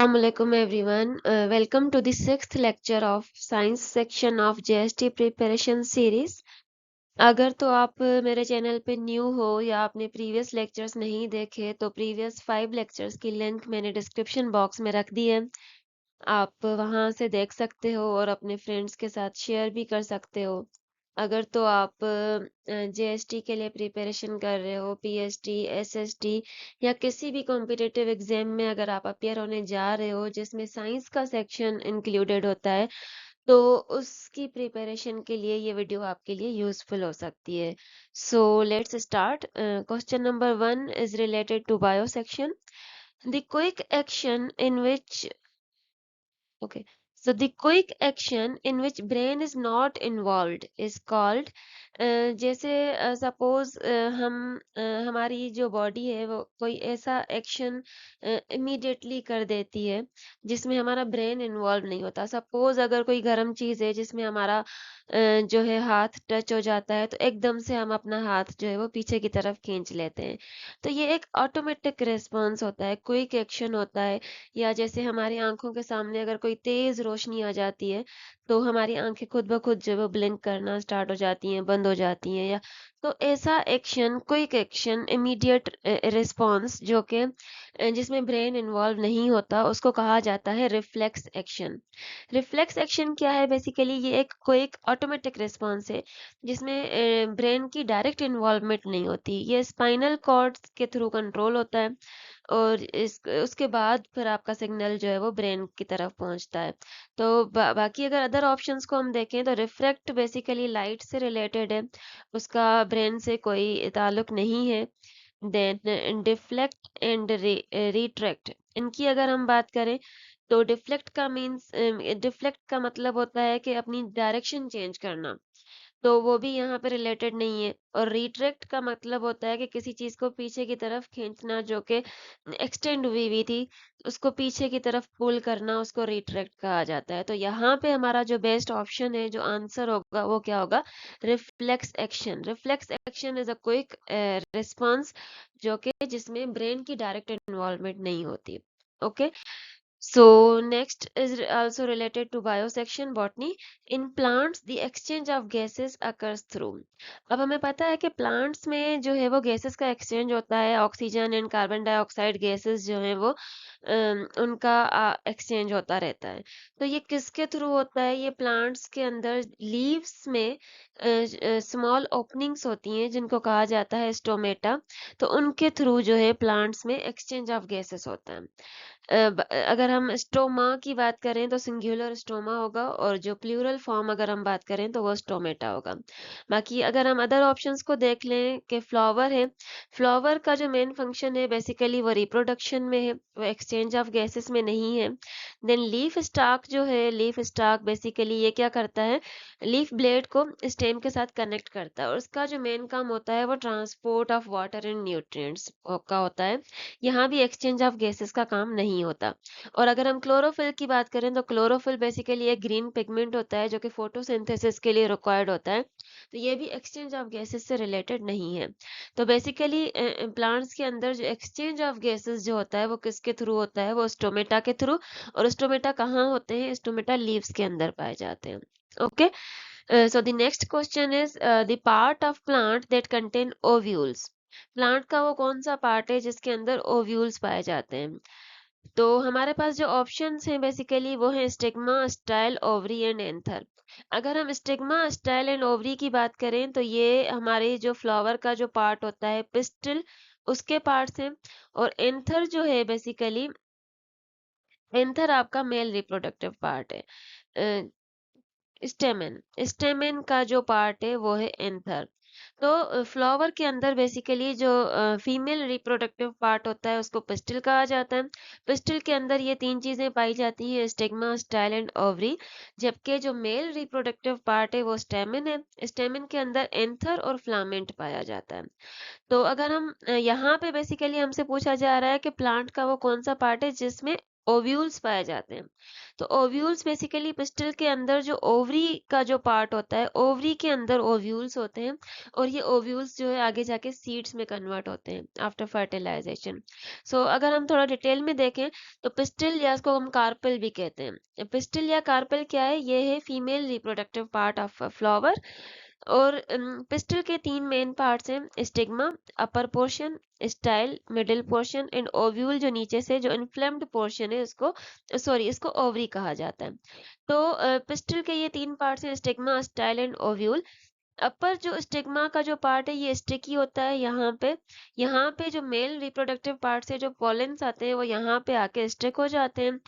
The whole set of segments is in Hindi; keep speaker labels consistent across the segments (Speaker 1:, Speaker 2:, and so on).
Speaker 1: Assalamualaikum everyone. Welcome to the sixth lecture of science section of JST preparation series. अगर तो आप मेरे चैनल पे न्यू हो या आपने प्रीवियस लेक्चर्स नहीं देखे तो प्रीवियस 5 लेक्चर्स की लिंक मैंने डिस्क्रिप्शन बॉक्स में रख दी है। आप वहां से देख सकते हो और अपने फ्रेंड्स के साथ शेयर भी कर सकते हो। अगर तो आप जेएसटी के लिए प्रिपरेशन कर रहे हो, पीएसटी, एसएसटी या किसी भी कॉम्पिटिटिव एग्जाम में अगर आप अपियर होने जा रहे हो जिसमें साइंस का सेक्शन इंक्लूडेड होता है, तो उसकी प्रिपरेशन के लिए ये वीडियो आपके लिए यूजफुल हो सकती है। So let's start. Question number 1 is related to bio section. The quick action in which Okay. So the quick action in which brain is not involved is called जैसे सपोज हम हमारी जो बॉडी है वो कोई ऐसा एक्शन इमीडिएटली कर देती है जिसमें हमारा ब्रेन इन्वॉल्व नहीं होता। सपोज अगर कोई गर्म चीज़ है जिसमें हमारा जो है हाथ टच हो जाता है तो एकदम से हम अपना हाथ जो है वो पीछे की तरफ खींच लेते हैं। तो ये एक ऑटोमेटिक रिस्पॉन्स होता है, क्विक एक्शन होता है। या जैसे हमारी आंखों के सामने अगर कोई तेज रोशनी आ जाती है तो हमारी आंखें खुद ब खुद जो है वो ब्लिंक करना स्टार्ट हो जाती हैं, बंद हो जाती हैं। या तो ऐसा action, quick action, immediate response जो कि जिसमें ब्रेन इन्वॉल्व नहीं होता उसको कहा जाता है रिफ्लेक्स एक्शन। रिफ्लेक्स एक्शन क्या है? बेसिकली ये एक क्विक ऑटोमेटिक रिस्पॉन्स है जिसमें ब्रेन की डायरेक्ट इन्वॉल्वमेंट नहीं होती। ये स्पाइनल कॉर्ड के थ्रू कंट्रोल होता है और इस उसके बाद फिर आपका सिग्नल जो है वो ब्रेन की तरफ पहुंचता है। तो बाकी अगर अदर ऑप्शंस को हम देखें तो रिफ्रैक्ट बेसिकली लाइट से रिलेटेड है, उसका ब्रेन से कोई ताल्लुक नहीं है। देन डिफ्लेक्ट एंड रिट्रैक्ट, इनकी अगर हम बात करें तो डिफ्लेक्ट का मीन्स, डिफ्लेक्ट का मतलब होता है कि अपनी डायरेक्शन चेंज करना, तो वो भी यहाँ पे रिलेटेड नहीं है। और रिट्रैक्ट का मतलब होता है कि किसी चीज को पीछे की तरफ खींचना जो कि एक्सटेंड हुई हुई थी, उसको पीछे की तरफ पुल करना, उसको रिट्रैक्ट कहा जाता है। तो यहाँ पे हमारा जो बेस्ट ऑप्शन है, जो आंसर होगा वो क्या होगा? Reflex action. Reflex action is a quick response जो कि जिसमें ब्रेन की डायरेक्ट इन्वॉल्वमेंट नहीं होती। Okay. So next is also related to biosection botany. In plants, the exchange of gases occurs through. अब हमें पता है कि प्लांट्स में जो है वो गैसेस का एक्सचेंज होता है, oxygen and carbon dioxide gases जो है वो उनका एक्सचेंज होता रहता है। तो ये किसके थ्रू होता है? ये प्लांट्स के अंदर लीव्स में स्मॉल ओपनिंग्स होती हैं जिनको कहा जाता है स्टोमेटा। तो उनके थ्रू जो है प्लांट्स में एक्सचेंज ऑफ गैसेस होता है। अगर हम स्टोमा की बात करें तो सिंगुलर स्टोमा होगा और जो प्लूरल फॉर्म अगर हम बात करें तो वो स्टोमेटा होगा। बाकी अगर हम अदर ऑप्शंस को देख लें कि फ्लावर है, फ्लावर का जो मेन फंक्शन है बेसिकली वो रिप्रोडक्शन में है, वो एक्सचेंज ऑफ गैसेस में नहीं है। देन लीफ स्टाक जो है, लीफ स्टाक बेसिकली ये क्या करता है? लीफ ब्लेड को स्टेम के साथ कनेक्ट करता है और उसका जो मेन काम होता है वो transport of water and nutrients का होता है। यहाँ भी एक्सचेंज ऑफ गैसेस का काम नहीं होता। और अगर हम क्लोरोफिल की बात करें तो क्लोरोफिल बेसिकली एक ग्रीन पिगमेंट होता है जो कि फोटोसिंथेसिस के लिए रिक्वायर्ड होता है। तो ये भी एक्सचेंज ऑफ गैसेस से रिलेटेड नहीं है। तो बेसिकली प्लांट्स के अंदर जो एक्सचेंज ऑफ गैसेस जो होता है वो किसके थ्रू होता है? वो स्टोमेटा के थ्रू। और स्टोमेटा कहाँ होते हैं? स्टोमेटा लीव्स के अंदर पाए जाते हैं। Okay. So the next question is the part of plant that contain ovules. Plant का वो कौन सा पार्ट है जिसके अंदर ओव्यूल्स पाए जाते हैं? तो हमारे पास जो ऑप्शंस हैं बेसिकली वो है stigma, style, ovary and anther. अगर हम स्टिग्मा, स्टाइल एंड ओवरी की बात करें तो ये हमारे जो फ्लावर का जो पार्ट होता है पिस्टिल, उसके पार्ट्स हैं। और एंथर जो है बेसिकली, एंथर आपका मेल रिप्रोडक्टिव पार्ट है। स्टेमेन, स्टेमेन का जो पार्ट है वो है एंथर। तो फ्लावर के अंदर बेसिकली जो फीमेल रिप्रोडक्टिव पार्ट होता है उसको पिस्टिल कहा जाता है। पिस्टिल के अंदर ये तीन चीजें पाई जाती हैं, स्टिग्मा, स्टाइल एंड ओवरी। जबकि जो मेल रिप्रोडक्टिव पार्ट है वो स्टेमिन है। स्टेमिन के अंदर एंथर और फ्लामेंट पाया जाता है। तो अगर हम यहाँ पे बेसिकली हमसे पूछा जा रहा है कि प्लांट का वो कौन सा पार्ट है जिसमें ओव्यूल्स पाए जाते हैं। तो ओव्यूल्स बेसिकली पिस्टल के अंदर जो ओवरी का जो पार्ट होता है, ओवरी के अंदर ओव्यूल्स होते हैं और ये ओव्यूल्स जो है आगे जाके सीड्स में कन्वर्ट होते हैं आफ्टर फर्टिलाइजेशन। सो अगर हम थोड़ा डिटेल में देखें तो पिस्टल या इसको हम कार्पेल भी कहते हैं। पिस्टल या कार्पेल क्या है? ये है female reproductive part of flower. और पिस्टल के 3 मेन पार्ट्स हैं: stigma, upper portion, style, middle portion and ovule जो नीचे से जो इन्फ्लेम्ड पोर्शन है उसको इसको ओवरी कहा जाता है। तो पिस्टल के ये 3 पार्ट्स हैं: स्टिग्मा, स्टाइल एंड ओव्यूल। अपर जो स्टिग्मा का जो पार्ट है ये स्टिकी होता है यहाँ पे जो मेल रिप्रोडक्टिव पार्ट से जो पॉलेंस आते हैं वो यहाँ पे आके स्टिक हो जाते हैं।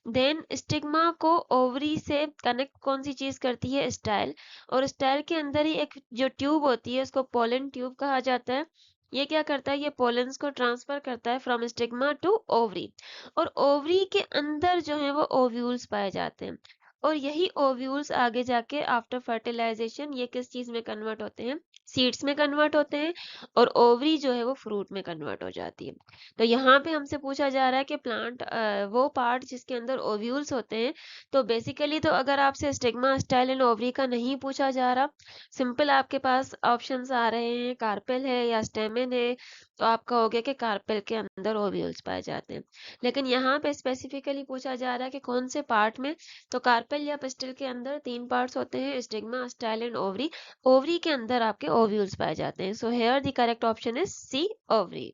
Speaker 1: देन स्टिग्मा को ओवरी से कनेक्ट कौन सी चीज करती है? स्टाइल। और स्टाइल के अंदर ही एक जो ट्यूब होती है उसको पोलन ट्यूब कहा जाता है। ये क्या करता है? ये पोलेंस को ट्रांसफर करता है फ्रॉम स्टिग्मा टू ओवरी। और ओवरी के अंदर जो है वो ओव्यूल्स पाए जाते हैं। और यही ओव्यूल्स आगे जाके आफ्टर फर्टिलाइजेशन ये किस चीज में कन्वर्ट होते हैं? सीड्स में कन्वर्ट होते हैं। और ओवरी जो है वो फ्रूट में कन्वर्ट हो जाती है। तो यहाँ पे हमसे पूछा जा रहा है कि प्लांट वो पार्ट जिसके अंदर ओव्यूल्स होते हैं। तो बेसिकली तो अगर आपसे स्टिग्मा, स्टाइल एंड ओवरी का नहीं पूछा जा रहा, सिंपल आपके पास ऑप्शंस आ रहे हैं कार्पेल है या स्टेमेन है, तो आप कहोगे कि कार्पेल के अंदर ओव्यूल्स पाए जाते हैं। लेकिन यहाँ पे स्पेसिफिकली पूछा जा रहा है कि कौन से पार्ट में। तो कार्पेल या पिस्टल के अंदर 3 पार्ट्स होते हैं: stigma, style and ovary. Ovary के अंदर आपके ओव्यूल्स पाए जाते हैं। So here the correct option is C, ovary.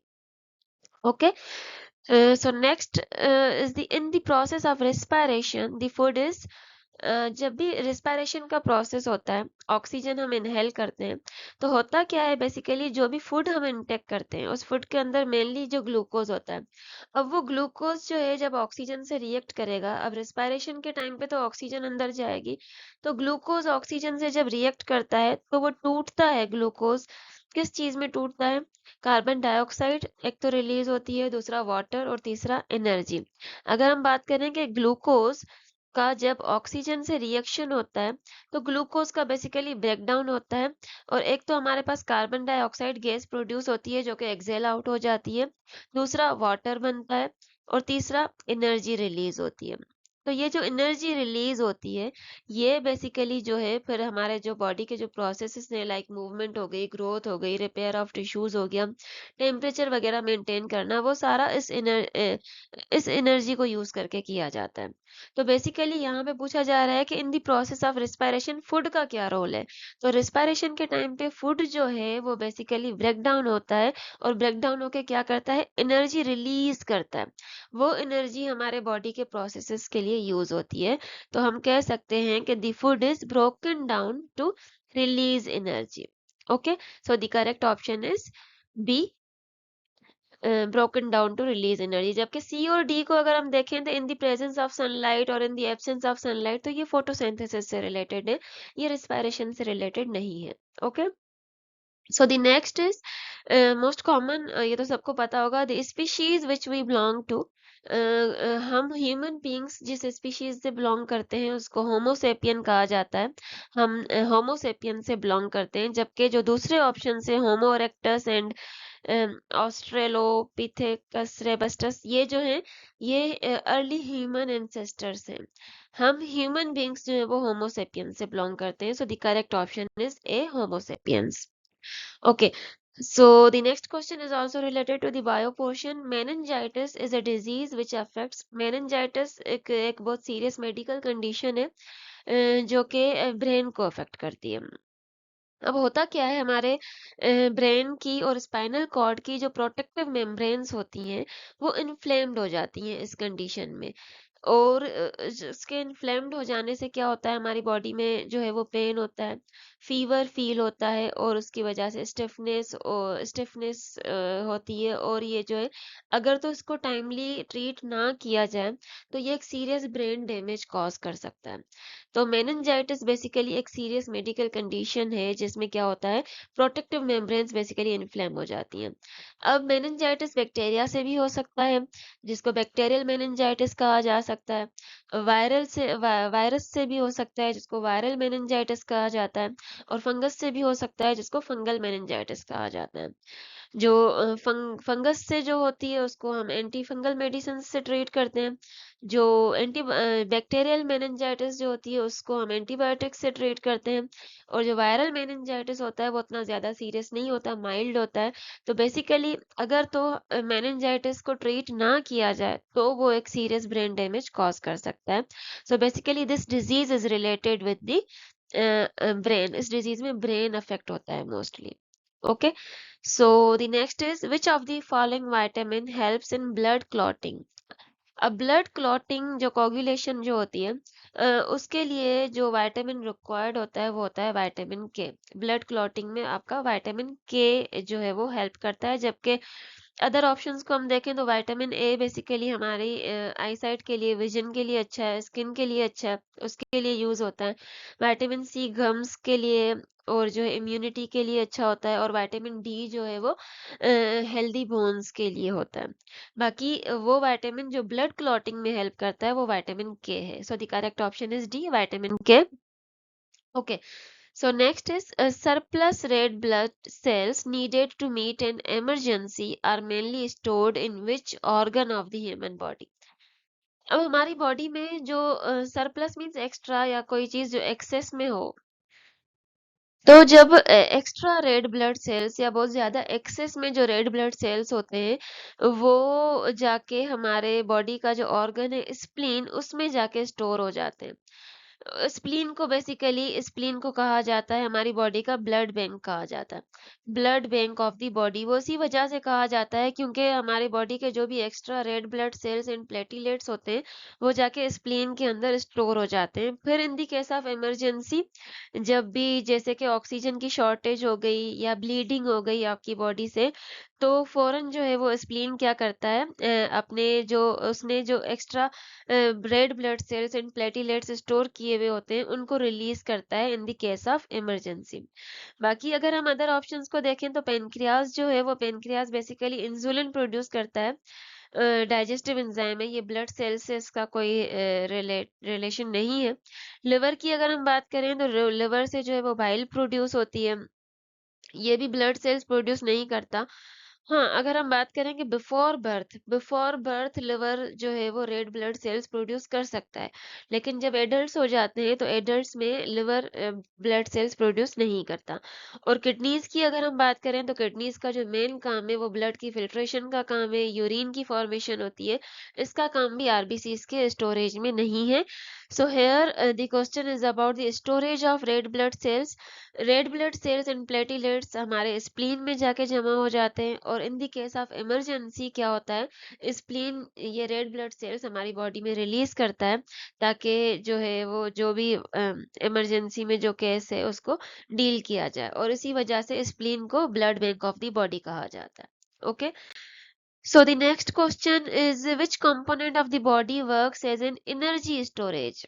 Speaker 1: Okay. So next is the in the process of respiration, the food is जब भी रिस्पायरेशन का प्रोसेस होता है, ऑक्सीजन हम इनहेल करते हैं, तो होता क्या है? बेसिकली जो भी फूड हम इनटेक करते हैं उस फूड के अंदर मेनली जो ग्लूकोज होता है। अब वो ग्लूकोज जो है जब ऑक्सीजन से रिएक्ट करेगा, अब रिस्पायरेशन के टाइम पे तो ऑक्सीजन अंदर जाएगी, तो ग्लूकोज ऑक्सीजन से जब रिएक्ट करता है तो वो टूटता है। ग्लूकोज किस चीज में टूटता है? कार्बन डाइऑक्साइड एक तो रिलीज होती है, दूसरा वाटर और तीसरा एनर्जी। अगर हम बात करें कि ग्लूकोज का जब ऑक्सीजन से रिएक्शन होता है तो ग्लूकोज का बेसिकली ब्रेकडाउन होता है। और एक तो हमारे पास कार्बन डाइऑक्साइड गैस प्रोड्यूस होती है जो कि एक्सेल आउट हो जाती है, दूसरा वाटर बनता है और तीसरा एनर्जी रिलीज होती है। तो ये जो एनर्जी रिलीज होती है ये बेसिकली जो है फिर हमारे जो बॉडी के जो प्रोसेसेस हैं, लाइक मूवमेंट हो गई, ग्रोथ हो गई, रिपेयर ऑफ टिश्यूज हो गया, टेम्परेचर वगैरह मेंटेन करना, वो सारा इस एनर्जी को यूज करके किया जाता है। तो बेसिकली यहाँ पे पूछा जा रहा है कि in the process of respiration food का क्या रोल है। तो रिस्पायरेशन के टाइम पे फूड जो है वो बेसिकली ब्रेक डाउन होता है और ब्रेक डाउन होके क्या करता है? एनर्जी रिलीज करता है। वो एनर्जी हमारे बॉडी के प्रोसेसेस के लिए यूज होती है। तो हम कह सकते हैं कि the food is broken down to release energy. Okay, so the correct option is B, broken down to release energy. जबकि सी और डी को अगर हम देखें तो in the presence of sunlight और in the absence of sunlight, तो ये फोटोसिंथेसिस से रिलेटेड है, ये रिस्पायरेशन से रिलेटेड नहीं है। Okay, so the next is most common, ये तो सबको पता होगा, the species which we belong to. हम ह्यूमन बींग्स जिस स्पीशीज से बिलोंग करते हैं उसको होमोसेपियन कहा जाता है। हम होमोसेपियन से बिलोंग करते हैं, जबकि जो दूसरे ऑप्शन है होमो इरेक्टस एंड ऑस्ट्रेलोपिथेकस रोबस्टस, ये जो है ये अर्ली ह्यूमन एंसेस्टर्स हैं। हम ह्यूमन बींग्स जो है वो होमोसेपियंस से बिलोंग करते हैं। सो the correct option is A, Homo sapiens. Okay, so the next question is also related to the bio portion. Meningitis is a disease which affects, meningitis एक बहुत serious medical condition है जो कि ब्रेन को अफेक्ट करती है। अब होता क्या है? हमारे ब्रेन की और स्पाइनल कॉर्ड की जो प्रोटेक्टिव मेम्ब्रेन्स होती हैं वो इन्फ्लेम्ड हो जाती हैं इस कंडीशन में। और इसके इन्फ्लेम्ड हो जाने से क्या होता है? हमारी बॉडी में जो है वो पेन होता है, फीवर फील होता है और उसकी वजह से स्टिफनेस होती है। और ये जो है अगर तो इसको टाइमली ट्रीट ना किया जाए तो ये एक सीरियस ब्रेन डैमेज कॉज कर सकता है। तो मेनिंजाइटिस बेसिकली एक सीरियस मेडिकल कंडीशन है जिसमें क्या होता है? प्रोटेक्टिव मेम्ब्रेन्स बेसिकली इन्फ्लेम हो जाती हैं। अब मेनिंजाइटिस बैक्टीरिया से भी हो सकता है जिसको बैक्टीरियल मेनिंजाइटिस कहा जा सकता है। वायरस से भी हो सकता है जिसको वायरल मेनिंजाइटिस कहा जाता है। और फंगस से भी हो सकता है जिसको फंगल मेनिंजाइटिस कहा जाता है। जो फंगस से जो होती है उसको हम एंटी फंगल मेडिसिन से ट्रीट करते हैं। जो एंटी बैक्टीरियल मेनिंजाइटिस जो होती है उसको हम एंटीबायोटिक्स से ट्रीट करते हैं। और जो वायरल मेनिंजाइटिस होता है वो उतना ज़्यादा सीरियस नहीं होता, माइल्ड होता है। तो बेसिकली अगर तो मेनिंजाइटिस को ट्रीट ना किया जाए तो वो एक सीरियस ब्रेन डैमेज कॉज कर सकता है। So basically this disease is related with the brain. इस डिजीज में ब्रेन अफेक्ट होता है mostly. Okay, so the next is which of the following vitamin helps in blood clotting? अब ब्लड क्लॉटिंग जो कोगुलेशन जो होती है उसके लिए जो विटामिन रिक्वायर्ड होता है वो होता है विटामिन के। ब्लड क्लॉटिंग में आपका विटामिन के जो है वो हेल्प करता है, जबकि अदर ऑप्शंस को हम देखें तो विटामिन ए बेसिकली हमारी आईसाइट के लिए, विजन के लिए अच्छा है, स्किन के लिए अच्छा है, उसके लिए यूज होता है। विटामिन सी गम्स के लिए और जो है इम्यूनिटी के लिए अच्छा होता है। और विटामिन डी जो है वो हेल्दी बोन्स के लिए होता है। बाकी वो विटामिन जो ब्लड क्लॉटिंग में हेल्प करता है वो विटामिन के है। So the correct option is D, vitamin K. Okay, so next is surplus red blood cells needed to meet an emergency are mainly stored in which organ of the human body? अब हमारी बॉडी में जो सरप्लस मीन्स एक्स्ट्रा या कोई चीज जो एक्सेस में हो, तो जब एक्स्ट्रा रेड ब्लड सेल्स या बहुत ज्यादा एक्सेस में जो रेड ब्लड सेल्स होते हैं वो जाके हमारे बॉडी का जो ऑर्गन है स्प्लीन, उसमें जाके स्टोर हो जाते हैं। स्प्लीन को बेसिकली, स्प्लीन को कहा जाता है हमारी बॉडी का ब्लड बैंक कहा जाता है, blood bank of the body. वो इसी वजह से कहा जाता है क्योंकि हमारी बॉडी के जो भी extra red blood cells and platelets होते हैं वो जाके स्प्लीन के अंदर स्टोर हो जाते हैं। फिर इन दी केस ऑफ इमरजेंसी, जब भी जैसे कि ऑक्सीजन की शॉर्टेज हो गई या ब्लीडिंग हो गई आपकी बॉडी से, तो फौरन जो है वो स्प्लीन क्या करता है, अपने जो उसने जो extra red blood cells and platelets store किए हुए होते हैं उनको रिलीज करता है in the case of emergency. बाकी अगर हम अदर ऑप्शंस को देखें तो पेनक्रियाज जो है वो, पेनक्रियाज बेसिकली इंसुलिन प्रोड्यूस करता है, डाइजेस्टिव एंजाइम है, ये ब्लड सेल से इसका कोई रिलेशन नहीं है। लिवर की अगर हम बात करें तो लिवर से जो है वो बाइल प्रोड्यूस होती है, ये भी ब्लड सेल्स प्रोड्यूस नहीं करता। हाँ, अगर हम बात करें कि बिफोर बर्थ लिवर जो है वो रेड ब्लड सेल्स प्रोड्यूस कर सकता है, लेकिन जब एडल्ट्स हो जाते हैं तो एडल्ट्स में लिवर ब्लड सेल्स प्रोड्यूस नहीं करता। और किडनीज की अगर हम बात करें तो किडनीज का जो मेन काम है वो ब्लड की फिल्ट्रेशन का काम है, यूरिन की फॉर्मेशन होती है, इसका काम भी आरबीसीज के स्टोरेज में नहीं है। सो here the question is about the storage of red blood cells. Red blood cells and platelets हमारे स्प्लीन में जाके जमा हो जाते हैं, और in the case of emergency क्या होता है, स्प्लीन ये रेड ब्लड सेल्स हमारी बॉडी में रिलीज करता है ताकि जो है वो जो भी इमरजेंसी में जो केस है उसको डील किया जाए। और इसी वजह से स्प्लीन को blood bank of the body कहा जाता है। Okay, so the next question is which component of the body works as an energy storage?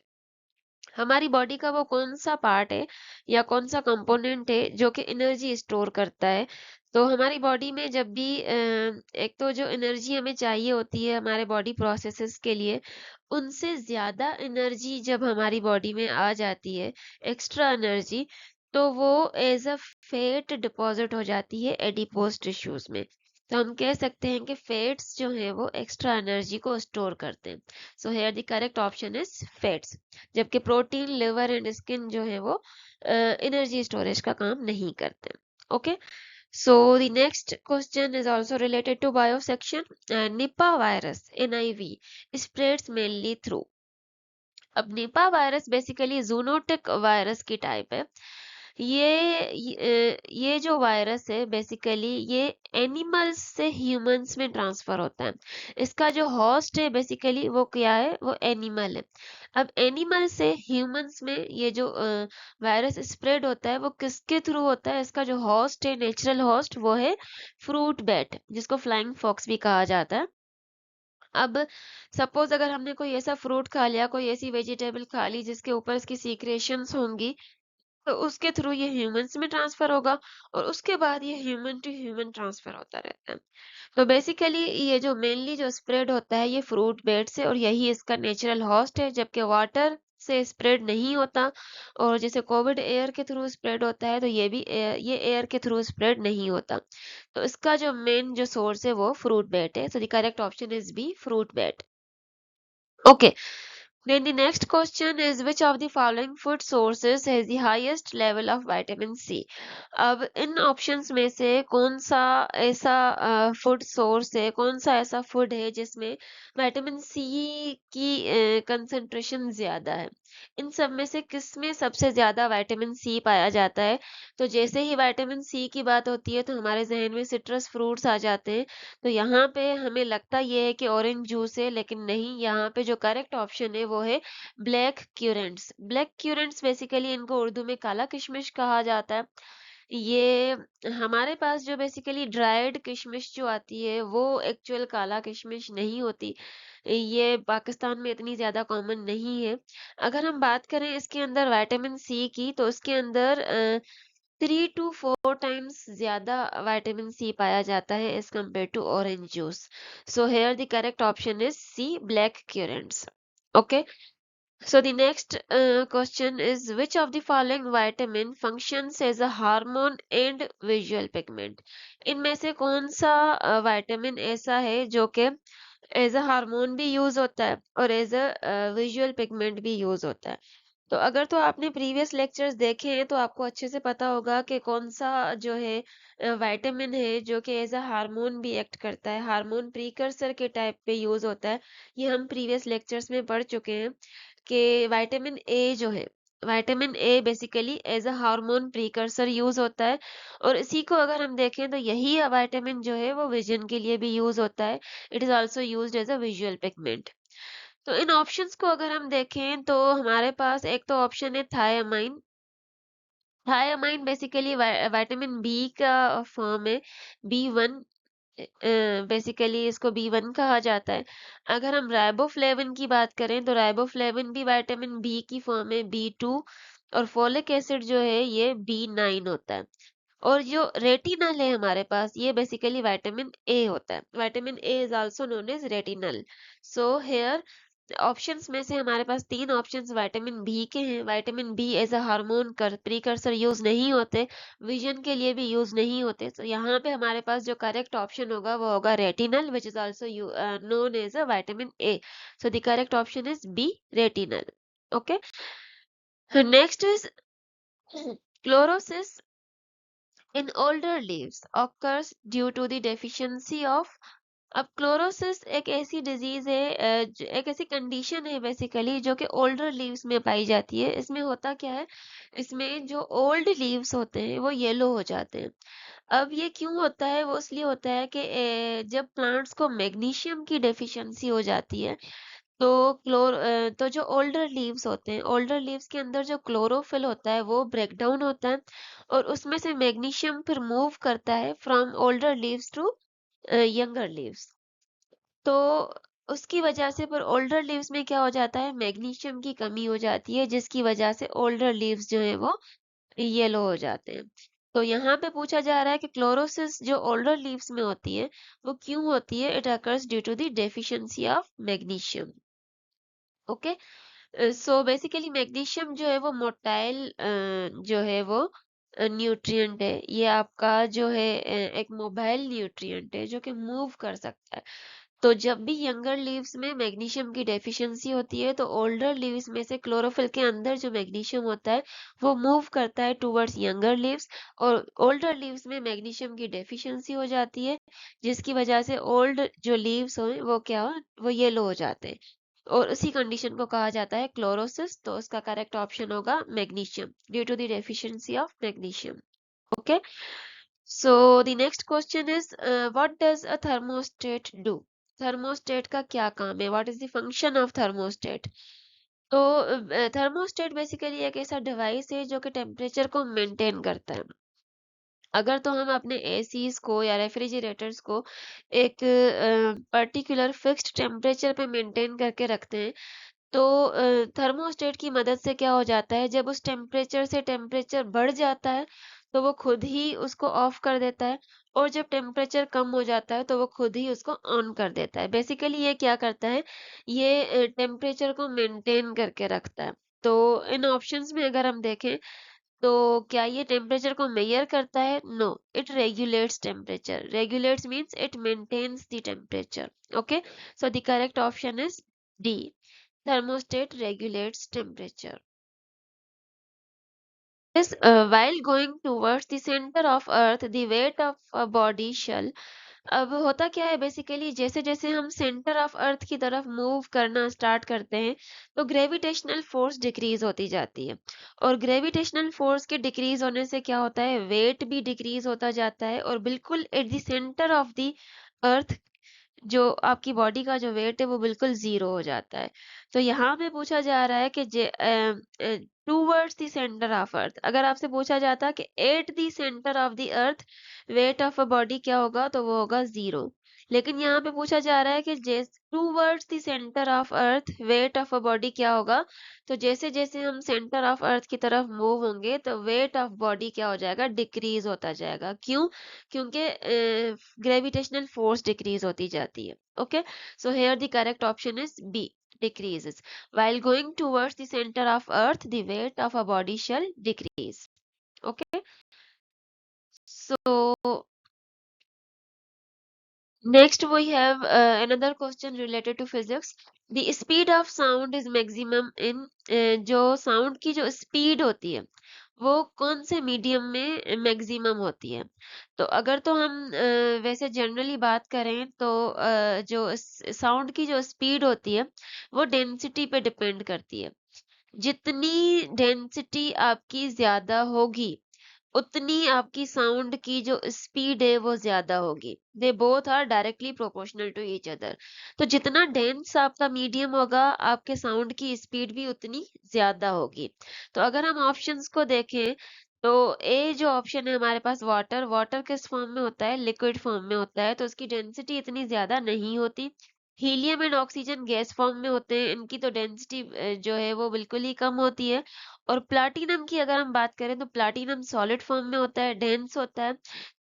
Speaker 1: हमारी बॉडी का वो कौन सा पार्ट है या कौन सा कंपोनेंट है जो कि एनर्जी स्टोर करता है? तो हमारी बॉडी में जब भी एक तो जो एनर्जी हमें चाहिए होती है हमारे बॉडी प्रोसेसेस के लिए, उनसे ज्यादा एनर्जी जब हमारी बॉडी में आ जाती है, एक्स्ट्रा एनर्जी, तो वो एज अ फैट डिपॉजिट हो जाती है एडिपोज टिश्यूज में। तो हम कह सकते हैं कि फैट्स जो है वो एक्स्ट्रा एनर्जी को स्टोर करते हैं। So here the correct option is fats. जबकि प्रोटीन, लिवर एंड स्किन जो है वो एनर्जी स्टोरेज का काम नहीं करते। Okay, so the next question is also related to bio section. Nipah virus NIV spreads mainly through. अब Nipah virus basically zoonotic virus की टाइप है। ये जो वायरस है बेसिकली ये एनिमल्स से ह्यूमंस में ट्रांसफर होता है। इसका जो होस्ट है बेसिकली वो क्या है, वो एनिमल है। अब एनिमल से ह्यूमंस में ये जो वायरस स्प्रेड होता है वो किसके थ्रू होता है? इसका जो होस्ट है, नेचुरल होस्ट, वो है फ्रूट बैट, जिसको फ्लाइंग फॉक्स भी कहा जाता है। अब सपोज अगर हमने कोई ऐसा फ्रूट खा लिया, कोई ऐसी वेजिटेबल खा ली जिसके ऊपर इसकी सीक्रेशंस होंगी, तो उसके थ्रू ये ह्यूमंस में ट्रांसफर होगा, और उसके बाद ये ह्यूमन टू ह्यूमन ट्रांसफर होता रहता है। तो बेसिकली ये जो मेनली जो स्प्रेड होता है ये फ्रूट बेट से, और यही इसका नेचुरल होस्ट है। जबकि वाटर से स्प्रेड नहीं होता, और जैसे कोविड एयर के थ्रू स्प्रेड होता है, तो ये एयर के थ्रू स्प्रेड नहीं होता। तो इसका जो मेन जो सोर्स है वो फ्रूट बैट है। So the correct option is B, fruit bat. Okay, then the next question is which of the following food sources has the highest level of vitamin C? अब इन ऑप्शंस में से कौन सा ऐसा फूड सोर्स है, कौन सा ऐसा फूड है जिसमें विटामिन सी की कंसंट्रेशन ज्यादा है? इन सब में से किस में सबसे ज्यादा विटामिन सी पाया जाता है? तो जैसे ही विटामिन सी की बात होती है तो हमारे जहन में सिट्रस फ्रूट्स आ जाते हैं। तो यहाँ पे हमें लगता ये है कि ऑरेंज जूस है, लेकिन नहीं, यहाँ पे जो करेक्ट ऑप्शन है वो है ब्लैक क्यूरेंट्स। ब्लैक क्यूरेंट्स बेसिकली इनको उर्दू में काला किशमिश कहा जाता है। ये हमारे पास जो बेसिकली ड्राइड किशमिश जो आती है वो एक्चुअल काला किशमिश नहीं होती। ये पाकिस्तान में इतनी ज्यादा कॉमन नहीं है। अगर हम बात करें इसके अंदर विटामिन सी की, तो इसके अंदर 3 to 4 times ज्यादा विटामिन सी पाया जाता है as compared to orange juice. So here the correct option is C, black currants. Okay, so the next question is which of the following vitamin functions as a hormone and visual pigment? इनमें से कौन सा विटामिन ऐसा है जो कि एज अ हार्मोन भी यूज होता है और एज अ विजुअल पिगमेंट भी यूज होता है? तो अगर तो आपने प्रीवियस लेक्चर्स देखे हैं तो आपको अच्छे से पता होगा कि कौन सा जो है विटामिन है जो कि एज अ हार्मोन भी एक्ट करता है, हार्मोन प्रीकर्सर के टाइप पे यूज होता है। ये हम प्रीवियस लेक्चर्स में पढ़ चुके हैं कि विटामिन ए जो है, vitamin A basically as a hormone precursor use होता है। और इसी को अगर हम देखें तो यही विटामिन जो है वो विजन के लिए भी यूज होता है। It is also used as a visual pigment. तो इन ऑप्शंस को अगर हम देखें तो हमारे पास एक तो ऑप्शन है thiamine. Thiamine basically vitamin B का फॉर्म है, B1। बेसिकली इसको B1 कहा जाता है। अगर हम राइबोफ्लेविन की बात करें तो राइबोफ्लेविन भी विटामिन बी की फॉर्म है, B2। और फोलिक एसिड जो है ये B9 होता है। और जो रेटिनल है हमारे पास, ये बेसिकली विटामिन ए होता है। Vitamin A is also known as retinal. So here options में से हमारे पास 3 ऑप्शंस विटामिन बी के हैं। Vitamin B as a hormone precursor use नहीं होते, विजन के लिए भी यूज नहीं होते। तो यहाँ पे हमारे पास जो करेक्ट ऑप्शन होगा वो होगा retinal, which is also known as a vitamin A. So the correct option is B, retinal. Okay, next is chlorosis in older leaves occurs due to the deficiency of। अब क्लोरोसिस एक ऐसी डिजीज है, एक ऐसी कंडीशन है बेसिकली जो कि ओल्डर लीव्स में पाई जाती है। इसमें होता क्या है, इसमें जो ओल्ड लीव्स होते हैं वो येलो हो जाते हैं। अब ये क्यों होता है, वो इसलिए होता है कि जब प्लांट्स को मैग्नीशियम की डेफिशिएंसी हो जाती है तो तो जो ओल्डर लीव्स होते हैं, ओल्डर लीव्स के अंदर जो क्लोरोफिल होता है वो ब्रेक डाउन होता है, और उसमें से मैग्नीशियम फिर मूव करता है from older leaves to younger leaves. तो उसकी वजह से फिर ओल्डर लीव्स में क्या हो जाता है, मैग्नीशियम की कमी हो जाती है, जिसकी वजह से ओल्डर लीव्स जो है वो येलो हो जाते हैं। तो यहाँ पे पूछा जा रहा है कि क्लोरोसिस जो ओल्डर लीव्स में होती है वो क्यों होती है? It occurs due to the deficiency of magnesium. Okay, so basically magnesium जो है वो मोटाइल जो है वो न्यूट्रिएंट है। ये आपका जो है एक मोबाइल न्यूट्रिएंट है जो कि मूव कर सकता है। तो जब भी यंगर लीव्स में मैग्नीशियम की डेफिशिएंसी होती है तो ओल्डर लीव्स में से क्लोरोफिल के अंदर जो मैग्नीशियम होता है वो मूव करता है टूवर्ड्स यंगर लीव्स, और ओल्डर लीव्स में मैग्नीशियम की डेफिशिएंसी हो जाती है, जिसकी वजह से ओल्ड जो लीव्स हो वो क्या हो, वो येलो हो जाते हैं। और उसी कंडीशन को कहा जाता है क्लोरोसिस। तो उसका करेक्ट ऑप्शन होगा magnesium, due to the deficiency of magnesium. Okay, so the next question is what does a thermostat do? Thermostat का क्या काम है? What is the function of thermostat? तो थर्मोस्टेट बेसिकली एक ऐसा डिवाइस है जो कि टेम्परेचर को मेंटेन करता है। अगर तो हम अपने एसीज को या रेफ्रिजरेटर्स को एक पर्टिकुलर फिक्स्ड टेम्परेचर पे मेंटेन करके रखते हैं, तो थर्मोस्टेट की मदद से क्या हो जाता है, जब उस टेम्परेचर से टेम्परेचर बढ़ जाता है तो वो खुद ही उसको ऑफ कर देता है, और जब टेम्परेचर कम हो जाता है तो वो खुद ही उसको ऑन कर देता है। बेसिकली ये क्या करता है, ये टेम्परेचर को मेंटेन करके रखता है। तो इन ऑप्शंस में अगर हम देखें तो क्या ये टेम्परेचर को मेजर करता है? No, it regulates temperature. Regulates means it maintains the temperature. Okay, so the correct option is D, thermostat regulates temperature. Yes, while going towards the center of earth, the weight of a body shall, अब होता क्या है बेसिकली, जैसे जैसे हम सेंटर ऑफ अर्थ की तरफ मूव करना स्टार्ट करते हैं तो ग्रेविटेशनल फोर्स डिक्रीज होती जाती है, और ग्रेविटेशनल फोर्स के डिक्रीज होने से क्या होता है, वेट भी डिक्रीज होता जाता है, और बिल्कुल at the centre of the earth जो आपकी बॉडी का जो वेट है वो बिल्कुल जीरो हो जाता है। तो यहाँ पे पूछा जा रहा है कि towards the centre of earth, अगर आपसे पूछा जाता कि at the centre of the earth weight of a body क्या होगा, तो वो होगा जीरो। लेकिन यहाँ पे पूछा जा रहा है कि towards the centre of earth weight of a body क्या होगा, तो जैसे जैसे हम सेंटर ऑफ अर्थ की तरफ मूव होंगे तो वेट ऑफ बॉडी क्या हो जाएगा, डिक्रीज होता जाएगा। क्यों? क्योंकि ग्रेविटेशनल फोर्स डिक्रीज होती जाती है। Okay, so here the correct option is B, decreases. While going towards the center of earth, the weight of a body shall decrease. Okay, so next we have another question related to physics. The speed of sound is maximum in जो sound की जो speed होती है वो कौन से मीडियम में मैक्सिमम होती है? तो अगर तो हम वैसे जनरली बात करें तो जो साउंड की जो स्पीड होती है वो डेंसिटी पे डिपेंड करती है। जितनी डेंसिटी आपकी ज्यादा होगी उतनी आपकी साउंड की जो स्पीड है वो ज्यादा होगी। They both are directly proportional to each other. तो जितना डेंस आपका मीडियम होगा आपके साउंड की स्पीड भी उतनी ज्यादा होगी। तो अगर हम ऑप्शंस को देखें तो ए जो ऑप्शन है हमारे पास, वाटर, वाटर किस फॉर्म में होता है, लिक्विड फॉर्म में होता है, तो उसकी डेंसिटी इतनी ज्यादा नहीं होती। Helium and oxygen gas form में होते हैं, इनकी तो डेंसिटी जो है वो बिल्कुल ही कम होती है। और प्लाटिनम की अगर हम बात करें तो प्लाटिनम सॉलिड फॉर्म में होता है, डेंस होता है।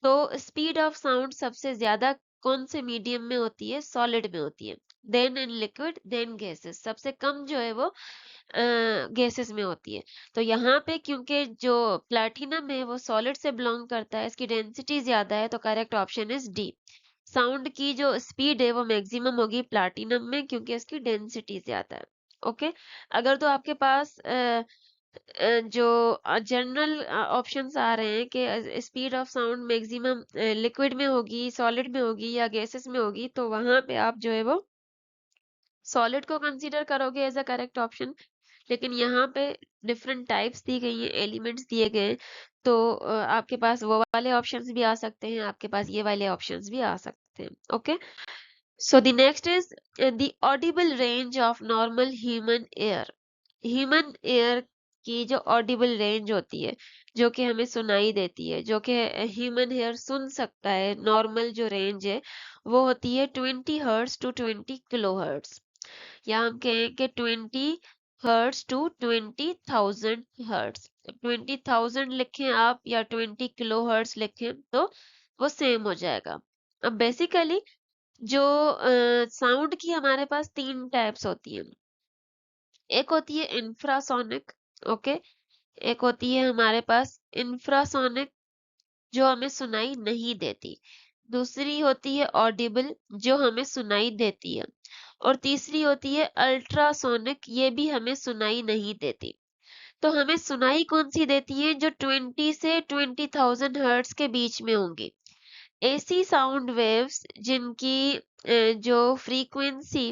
Speaker 1: तो स्पीड ऑफ साउंड सबसे ज्यादा कौन से मीडियम में होती है, सॉलिड में होती है। Then in liquid, then gases, सबसे कम जो है वो गैसेस में होती है। तो यहाँ पे क्योंकि जो प्लैटिनम है वो सॉलिड से बिलोंग करता है, इसकी डेंसिटी ज्यादा है, तो correct option is D. Sound की जो स्पीड है वो मैक्सिमम होगी प्लैटिनम में क्योंकि इसकी डेंसिटी ज्यादा है। ओके, अगर तो आपके पास जो जनरल ऑप्शंस आ रहे हैं कि speed of sound maximum liquid में होगी, सॉलिड में होगी या गैसेस में होगी, तो वहां पे आप जो है वो सॉलिड को कंसीडर करोगे एज अ करेक्ट ऑप्शन। लेकिन यहाँ पे डिफरेंट टाइप्स दी गई हैं, एलिमेंट्स दिए गए हैं, तो आपके पास वो वाले ऑप्शंस भी आ सकते हैं, आपके पास ये वाले ऑप्शंस भी आ सकते हैं। Okay, so the next is the audible range of normal human air. Human air की जो ऑडिबल रेंज होती है, जो कि हमें सुनाई देती है, जो कि ह्यूमन एयर सुन सकता है, नॉर्मल जो रेंज है वो होती है 20 हर्ट्ज टू 20 किलो हर्ट्ज, या हम कहें कि 20 हर्ट्ज टू 20,000 हर्ट्ज। 20,000 लिखें आप या 20 किलो हर्ट्ज लिखें तो वो सेम हो जाएगा। अब बेसिकली जो साउंड की हमारे पास तीन टाइप्स होती है। एक होती है इंफ्रासोनिक, ओके, एक होती है हमारे पास इंफ्रासोनिक जो हमें सुनाई नहीं देती, दूसरी होती है ऑडिबल जो हमें सुनाई देती है, और तीसरी होती है अल्ट्रासोनिक, ये भी हमें सुनाई नहीं देती। तो हमें सुनाई कौन सी देती है, जो 20 से 20,000 हर्ट्ज के बीच में होंगी। ऐसी साउंड वेव्स जिनकी जो फ्रीक्वेंसी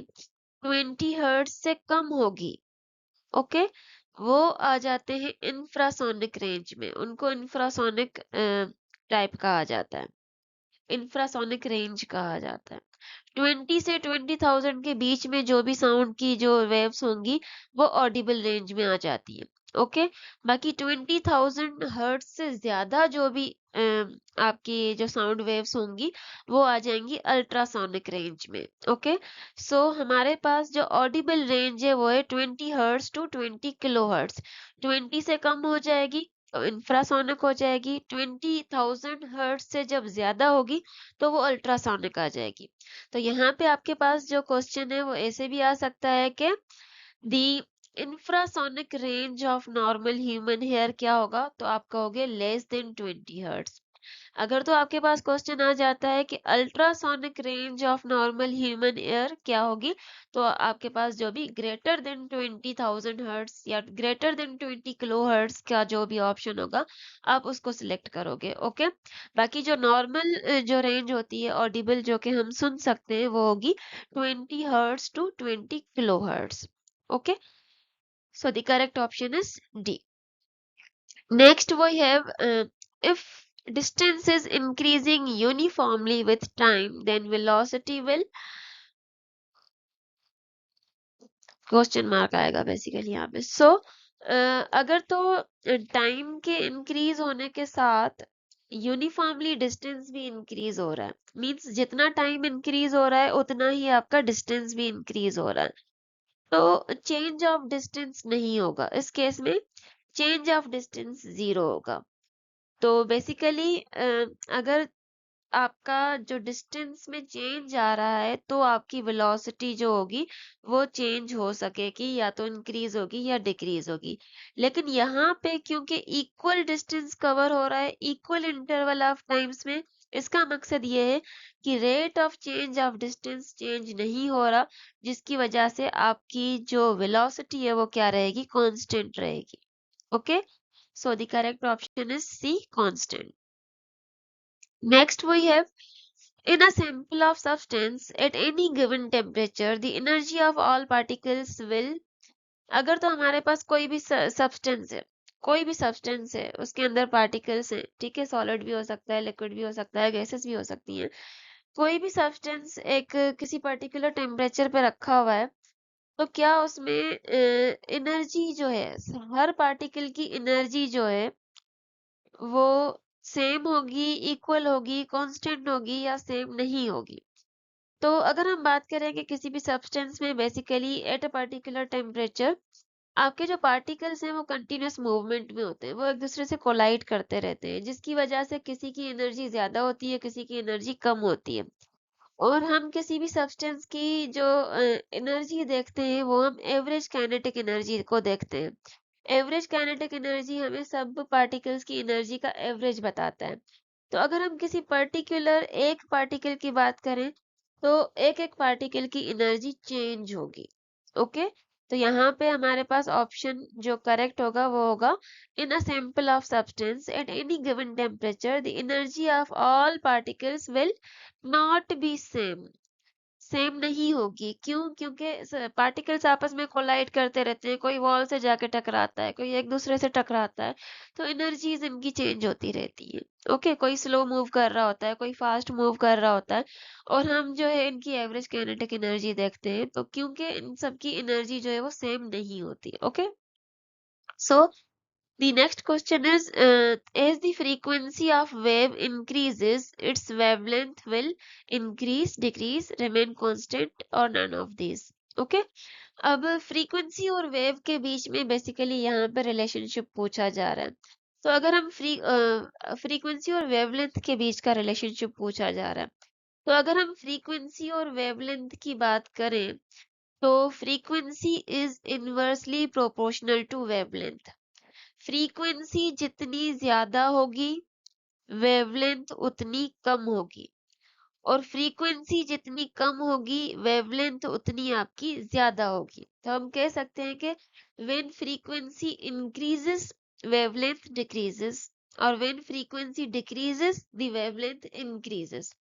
Speaker 1: 20 हर्ट्ज से कम होगी, ओके, वो आ जाते हैं इंफ्रासोनिक रेंज में, उनको इंफ्रासोनिक टाइप कहा जाता है, इंफ्रासोनिक रेंज कहा जाता है। 20 से 20,000 के बीच में जो भी साउंड की जो वेव्स होंगी वो ऑडिबल रेंज में आ जाती है। ओके, बाकी 20,000 हर्ट्ज से ज्यादा जो भी आपकी जो साउंड वेव्स होंगी वो आ जाएंगी अल्ट्रासोनिक रेंज में। ओके, सो हमारे पास जो ऑडिबल रेंज है वो है 20 हर्ट्ज टू 20 किलो हर्ट्ज। 20 से कम हो जाएगी तो इंफ्रासोनिक हो जाएगी, 20,000 हर्ट्ज से जब ज्यादा होगी तो वो अल्ट्रासोनिक आ जाएगी। तो यहाँ पे आपके पास जो क्वेश्चन है वो ऐसे भी आ सकता है कि the infrasonic range of normal human hear क्या होगा? तो आप कहोगे लेस देन 20 हर्ट्ज। अगर तो आपके पास क्वेश्चन आ जाता है कि ultrasonic range of normal human air क्या होगी, तो आपके पास जो भी ग्रेटर देन 20,000 हर्ट्ज या ग्रेटर देन 20 किलो हर्ट्ज का जो भी ऑप्शन होगा, आप उसको सिलेक्ट करोगे। ओके, बाकी जो नॉर्मल जो रेंज होती है ऑडिबल जो कि हम सुन सकते हैं, वो होगी 20 hertz to 20 kilohertz. Okay, so the correct option is D. Next we have if distance is increasing uniformly with time, then velocity will question mark आएगा बेसिकली यहाँ पे। सो अगर तो टाइम के इंक्रीज होने के साथ यूनिफॉर्मली डिस्टेंस भी इंक्रीज हो रहा है, मींस जितना टाइम इंक्रीज हो रहा है उतना ही आपका डिस्टेंस भी इंक्रीज हो रहा है, तो चेंज ऑफ डिस्टेंस नहीं होगा इस केस में, चेंज ऑफ डिस्टेंस 0 होगा। तो बेसिकली अगर आपका जो डिस्टेंस में चेंज आ रहा है, तो आपकी वेलोसिटी जो होगी वो चेंज हो सकेगी, या तो इंक्रीज होगी या डिक्रीज होगी। लेकिन यहाँ पे क्योंकि इक्वल डिस्टेंस कवर हो रहा है इक्वल इंटरवल ऑफ टाइम्स में, इसका मकसद ये है कि rate of change of distance change नहीं हो रहा, जिसकी वजह से आपकी जो वेलोसिटी है वो क्या रहेगी, कांस्टेंट रहेगी। Okay, so the correct option is C, constant. Next we have, in a sample of substance at any given temperature, the energy of all particles will, अगर तो हमारे पास कोई भी सब्सटेंस है, कोई भी सब्सटेंस है, उसके अंदर पार्टिकल्स हैं, ठीक है, सॉलिड भी हो सकता है, लिक्विड भी हो सकता है, गैसेस भी हो सकती हैं, कोई भी सब्सटेंस एक किसी पर्टिकुलर टेम्परेचर पे रखा हुआ है, तो क्या उसमें एनर्जी जो है, हर पार्टिकल की एनर्जी जो है वो सेम होगी, इक्वल होगी, कांस्टेंट होगी, या सेम नहीं होगी। तो अगर हम बात करें कि किसी भी सब्सटेंस में basically at a particular temperature आपके जो पार्टिकल्स हैं वो कंटिन्यूअस मूवमेंट में होते हैं, वो एक दूसरे से कोलाइड करते रहते हैं, जिसकी वजह से किसी की एनर्जी ज्यादा होती है, किसी की एनर्जी कम होती है। और हम किसी भी सब्सटेंस की जो एनर्जी देखते हैं वो हम एवरेज काइनेटिक एनर्जी को देखते हैं। एवरेज काइनेटिक एनर्जी हमें सब पार्टिकल्स की एनर्जी का एवरेज बताता है। तो अगर हम किसी पर्टिकुलर एक पार्टिकल की बात करें, तो एक एक पार्टिकल की एनर्जी चेंज होगी। ओके, तो यहाँ पे हमारे पास ऑप्शन जो करेक्ट होगा वो होगा, in a sample of substance at any given temperature the energy of all particles will not be same. Same नहीं होगी, क्यों? क्योंकि पार्टिकल्स आपस में कोलाइड करते रहते हैं, कोई वॉल से जाके टकराता है, कोई एक दूसरे से टकराता है, तो एनर्जीज इनकी चेंज होती रहती है। ओके, कोई स्लो मूव कर रहा होता है, कोई फास्ट मूव कर रहा होता है, और हम जो है इनकी एवरेज काइनेटिक एनर्जी देखते हैं, तो क्योंकि इन सबकी एनर्जी जो है वो सेम नहीं होती। Okay, so the next question is, as the frequency of wave increases, its wavelength will increase, decrease, remain constant or none of these. Okay? अब फ्रीक्वेंसी और वेव के बीच में बेसिकली यहाँ पे रिलेशनशिप पूछा जा रहा है। तो अगर हम फ्रीक्वेंसी और वेवलेंथ के बीच का रिलेशनशिप पूछा जा रहा है, तो अगर हम फ्रीक्वेंसी और वेवलेंथ की बात करें, तो frequency is inversely proportional to wavelength. Frequency जितनी ज्यादा होगी, वेवलेंथ उतनी कम होगी, और फ्रीक्वेंसी जितनी कम होगी, वेवलेंथ उतनी आपकी ज्यादा होगी। तो हम कह सकते हैं कि when frequency increases, wavelength decreases, और when frequency decreases, the wavelength increases.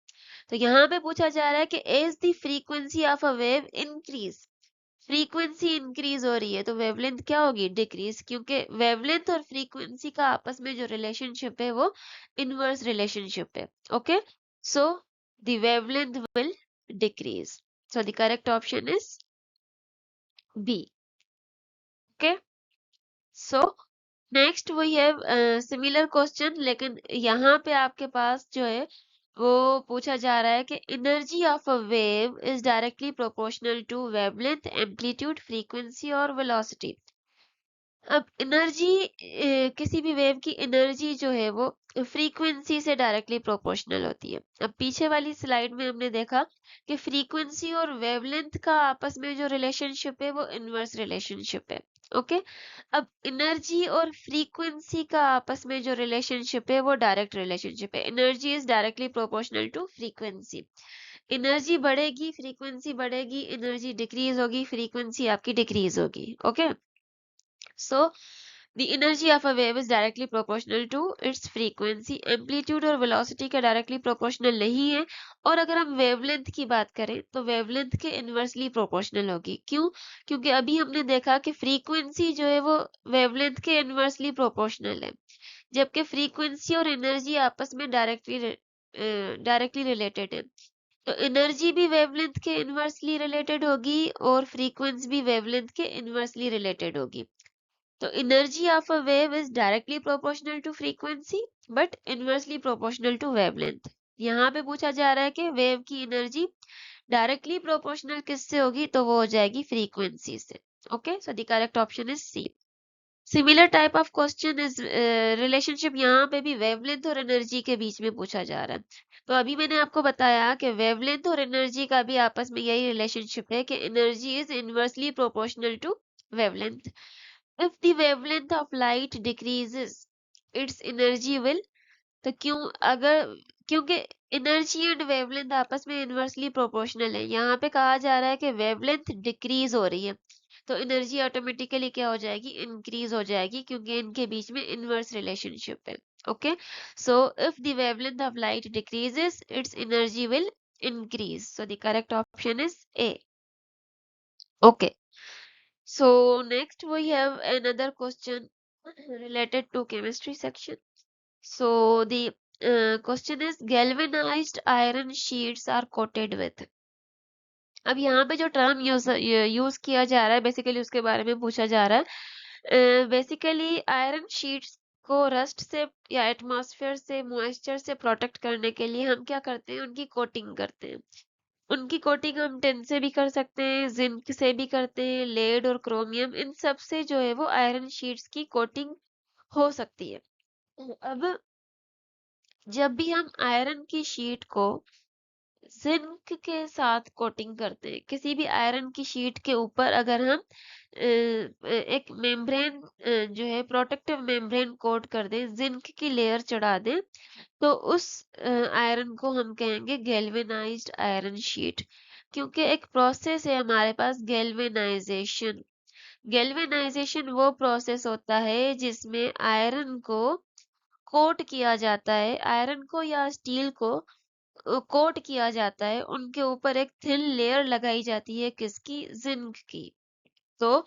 Speaker 1: तो यहाँ पे पूछा जा रहा है कि as the frequency of a wave increase, frequency increase हो रही है, तो वेवलेंथ क्या होगी, डिक्रीज, क्योंकि वेवलेंथ और फ्रीक्वेंसी का आपस में जो रिलेशनशिप है वो इनवर्स रिलेशनशिप है। Okay, so the wavelength will decrease, so the correct option is B. Okay, so next we have similar question, लेकिन यहाँ पे आपके पास जो है वो पूछा जा रहा है कि energy of a wave is directly proportional to wavelength, amplitude, frequency और वेलोसिटी। अब एनर्जी, किसी भी वेव की एनर्जी जो है वो फ्रीक्वेंसी से डायरेक्टली प्रोपोर्शनल होती है। अब पीछे वाली स्लाइड में हमने देखा कि फ्रीक्वेंसी और वेवलेंथ का आपस में जो रिलेशनशिप है वो इनवर्स रिलेशनशिप है। ओके। अब एनर्जी और फ्रीक्वेंसी का आपस में जो रिलेशनशिप है वो डायरेक्ट रिलेशनशिप है। Energy is directly proportional to frequency. Energy बढ़ेगी, फ्रीक्वेंसी बढ़ेगी, एनर्जी डिक्रीज होगी, फ्रीक्वेंसी आपकी डिक्रीज होगी। Okay, so the energy of a wave is directly proportional to its frequency. Amplitude और वेलोसिटी का डायरेक्टली प्रोपोर्शनल नहीं है। और अगर हम वेवलेंथ की बात करें तो वेवलेंथ के इनवर्सली प्रोपोर्शनल होगी। क्यों? क्योंकि अभी हमने देखा कि फ्रीक्वेंसी जो है वो वेवलेंथ के इनवर्सली प्रोपोर्शनल है, जबकि फ्रीक्वेंसी और एनर्जी आपस में डायरेक्टली रिलेटेड है। तो एनर्जी भी वेवलेंथ के इनवर्सली रिलेटेड होगी और फ्रीक्वेंसी भी वेवलेंथ के इनवर्सली रिलेटेड होगी। तो energy of a wave is directly proportional to frequency but inversely proportional to wavelength। यहाँ पे पूछा जा रहा है कि वेव की एनर्जी डायरेक्टली प्रोपोर्शनल किससे होगी, तो वो हो जाएगी फ्रीक्वेंसी से। Okay, so the correct option is C. Similar type of question is relationship यहाँ पे भी वेवलेंथ और एनर्जी के बीच में पूछा जा रहा है। तो अभी मैंने आपको बताया कि वेवलेंथ और एनर्जी का भी आपस में यही रिलेशनशिप है कि energy is inversely proportional to wavelength। If the wavelength of light decreases, its energy will, तो क्योंकि एनर्जी एंड वेवलेंथ आपस में इनवर्सली प्रोपोर्शनल है, यहाँ पे कहा जा रहा है कि वेवलेंथ डिक्रीज हो रही है तो एनर्जी ऑटोमेटिकली क्या हो जाएगी, इंक्रीज हो जाएगी, क्योंकि इनके बीच में इनवर्स रिलेशनशिप है। Okay, so if the wavelength of light decreases it's energy will increase, so the correct option is A। okay, so next we have another question related to chemistry section। so the question is galvanized iron sheets are coated with। अब यहाँ पे जो टर्म यूज किया जा रहा है बेसिकली उसके बारे में पूछा जा रहा है। बेसिकली आयरन शीट्स को रस्ट से या एटमॉस्फेयर से मॉइस्चर से प्रोटेक्ट करने के लिए हम क्या करते हैं, उनकी कोटिंग करते हैं। उनकी कोटिंग हम टिन से भी कर सकते हैं, जिंक से भी करते हैं, लेड और क्रोमियम, इन सब से जो है वो आयरन शीट्स की कोटिंग हो सकती है। अब जब भी हम आयरन की शीट को जिंक के साथ कोटिंग करते हैं, किसी भी आयरन की शीट के ऊपर अगर हम एक मेम्ब्रेन जो है प्रोटेक्टिव मेम्ब्रेन कोट कर दें, जिंक की लेयर चढ़ा दें, तो उस आयरन को हम कहेंगे गैल्वेनाइज्ड आयरन शीट। क्योंकि एक प्रोसेस है हमारे पास गैल्वेनाइजेशन। गैल्वेनाइजेशन वो प्रोसेस होता है जिसमें आयरन को कोट किया जाता है, आयरन को या स्टील को कोट किया जाता है, उनके ऊपर एक थिन लेयर लगाई जाती है, किसकी, जिंक की। तो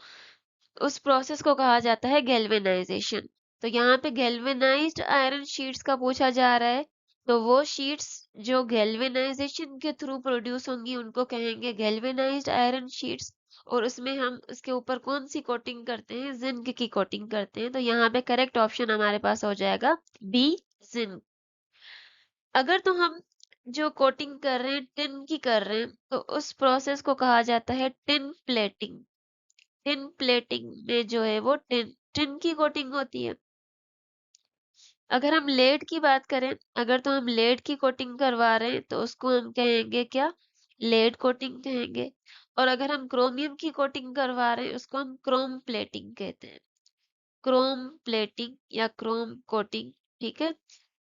Speaker 1: उस प्रोसेस को कहा जाता है गैल्वेनाइजेशन। तो यहाँ पे गैल्वेनाइज्ड आयरन शीट्स का पूछा जा रहा है, तो वो शीट्स जो गैल्वेनाइजेशन के थ्रू प्रोड्यूस होंगी उनको कहेंगे गैल्वेनाइज्ड आयरन शीट्स। और उसमें हम इसके ऊपर कौन सी कोटिंग करते हैं, जिंक की कोटिंग करते हैं। तो यहाँ पे करेक्ट ऑप्शन हमारे पास हो जाएगा बी, जिंक। अगर तो हम जो कोटिंग कर रहे हैं टिन की कर रहे हैं, तो उस प्रोसेस को कहा जाता है टिन प्लेटिंग। टिन प्लेटिंग में जो है वो टिन टिन की कोटिंग होती है। अगर हम लेड की बात करें, अगर तो हम लेड की कोटिंग करवा रहे हैं तो उसको हम कहेंगे क्या, लेड कोटिंग कहेंगे। और अगर हम क्रोमियम की कोटिंग करवा रहे हैं उसको हम क्रोम प्लेटिंग कहते हैं। क्रोम प्लेटिंग या क्रोम कोटिंग, ठीक है।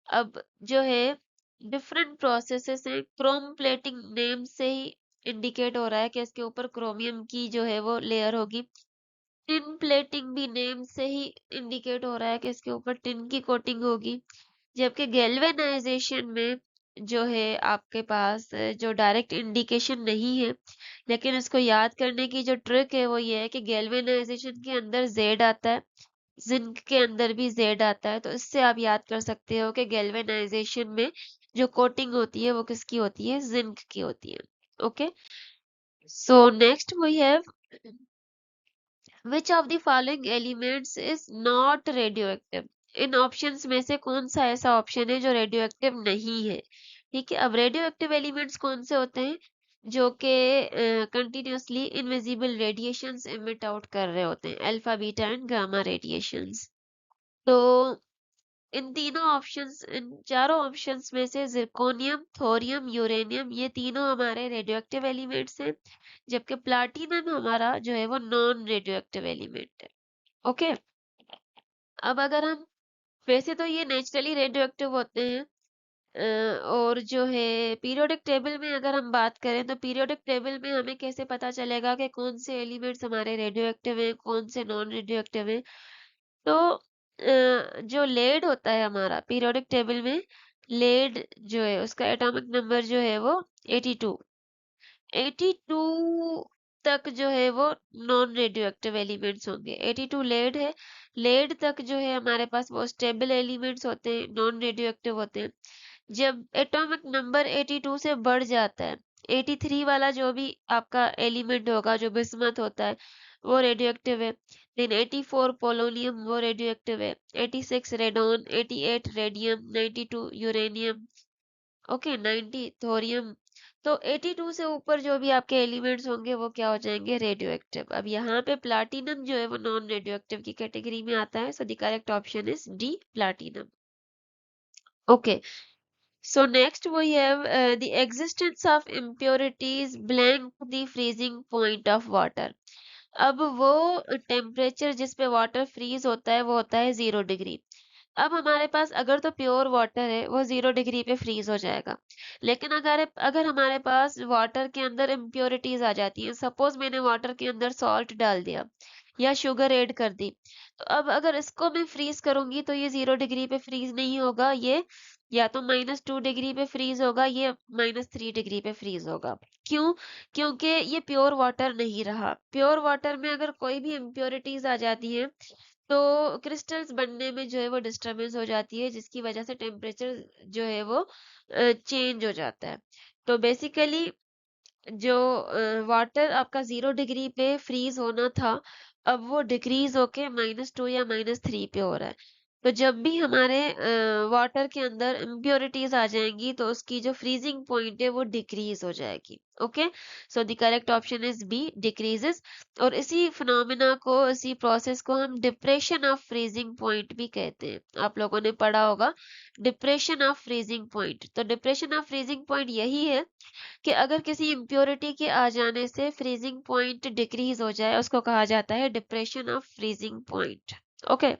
Speaker 1: अब जो है डिफरेंट प्रोसेसेस हैं। क्रोम प्लेटिंग नेम से ही इंडिकेट हो रहा है कि इसके ऊपर क्रोमियम की जो है वो लेयर होगी। टिन प्लेटिंग भी नेम से ही इंडिकेट हो रहा है कि इसके ऊपर टिन की कोटिंग होगी। जबकि गैल्वेनाइजेशन में जो है आपके पास जो डायरेक्ट इंडिकेशन नहीं है, लेकिन इसको याद करने की जो ट्रिक है वो ये है कि गैल्वेनाइजेशन के अंदर जेड आता है, जिंक के अंदर भी जेड आता है। तो इससे आप याद कर सकते हो कि गैल्वेनाइजेशन में जो कोटिंग होती है वो किसकी होती है, जिंक की होती है। Okay, so next we have which of the following elements is not radioactive. इन ऑप्शंस में से कौन सा ऐसा ऑप्शन है जो रेडियोएक्टिव नहीं है। ठीक है, अब रेडियोएक्टिव एलिमेंट्स कौन से होते हैं, जो कि continuously invisible radiations emit out कर रहे होते हैं, alpha beta and gamma radiations. तो इन चारों ऑप्शंस में से जिरकोनियम, थोरियम, यूरेनियम, ये तीनों हमारे रेडियोएक्टिव एलिमेंट्स हैं, जबकि प्लाटिनम हमारा जो है वो नॉन रेडियोएक्टिव एलिमेंट है। ओके। अब अगर हम, वैसे तो ये नेचुरली रेडियो एक्टिव होते हैं, और जो है पीरियोडिक टेबल में अगर हम बात करें तो पीरियोडिक टेबल में हमें कैसे पता चलेगा कि कौन से एलिमेंट्स हमारे रेडियो एक्टिव हैं, कौन से नॉन रेडियो एक्टिव हैं। तो जो लेड होता है हमारा पीरियोडिक टेबल में, लेड जो है उसका एटॉमिक नंबर जो है वो 82, 82 तक जो है वो नॉन रेडियो एक्टिव एलिमेंट्स होंगे। 82 लेड है, लेड तक जो है हमारे पास वो स्टेबल एलिमेंट्स होते हैं, नॉन रेडियो एक्टिव होते हैं। जब एटॉमिक नंबर 82 से बढ़ जाता है, 83 वाला जो भी आपका एलिमेंट होगा, जो बिस्मथ होता है, वो रेडियो एक्टिव है। देन 84 पोलोनियम, वो रेडियो एक्टिव है। 86 radon, 88 radium, 92 uranium, okay, 90 thorium. तो 82 से ऊपर जो भी आपके एलिमेंट्स होंगे वो क्या हो जाएंगे, रेडियो एक्टिव। अब यहाँ पे प्लाटिनम जो है वो नॉन रेडियो एक्टिव की कैटेगरी में आता है, so the correct option is D, platinum. Okay, so next we have the existence of impurities blank the freezing point of water. अब वो टेम्परेचर जिस पे वाटर फ्रीज होता है वो होता है 0 डिग्री। अब हमारे पास अगर तो प्योर वाटर है वो 0 डिग्री पे फ्रीज हो जाएगा। लेकिन अगर अगर हमारे पास वाटर के अंदर इम्प्योरिटीज आ जाती हैं, सपोज मैंने वाटर के अंदर सॉल्ट डाल दिया या शुगर ऐड कर दी, तो अब अगर इसको मैं फ्रीज करूंगी तो ये 0 डिग्री पे फ्रीज नहीं होगा, ये या तो -2 डिग्री पे फ्रीज होगा, ये -3 डिग्री पे फ्रीज होगा। क्यों? क्योंकि ये प्योर वाटर नहीं रहा। प्योर वाटर में अगर कोई भी इम्प्योरिटीज आ जाती है तो क्रिस्टल्स बनने में जो है वो डिस्टरबेंस हो जाती है, जिसकी वजह से टेम्परेचर जो है वो चेंज हो जाता है। तो बेसिकली जो वाटर आपका 0 डिग्री पे फ्रीज होना था, अब वो डिक्रीज होके -2 या -3 पे हो रहा है। तो जब भी हमारे वाटर के अंदर इम्प्योरिटीज आ जाएंगी तो उसकी जो फ्रीजिंग पॉइंट है वो डिक्रीज हो जाएगी। Okay, so the correct option is B, decreases. और इसी फिनोमिना को, इसी प्रोसेस को हम डिप्रेशन ऑफ फ्रीजिंग पॉइंट भी कहते हैं। आप लोगों ने पढ़ा होगा डिप्रेशन ऑफ फ्रीजिंग पॉइंट। तो डिप्रेशन ऑफ फ्रीजिंग पॉइंट यही है कि अगर किसी इम्प्योरिटी के आ जाने से फ्रीजिंग पॉइंट डिक्रीज हो जाए, उसको कहा जाता है depression of freezing point. Okay,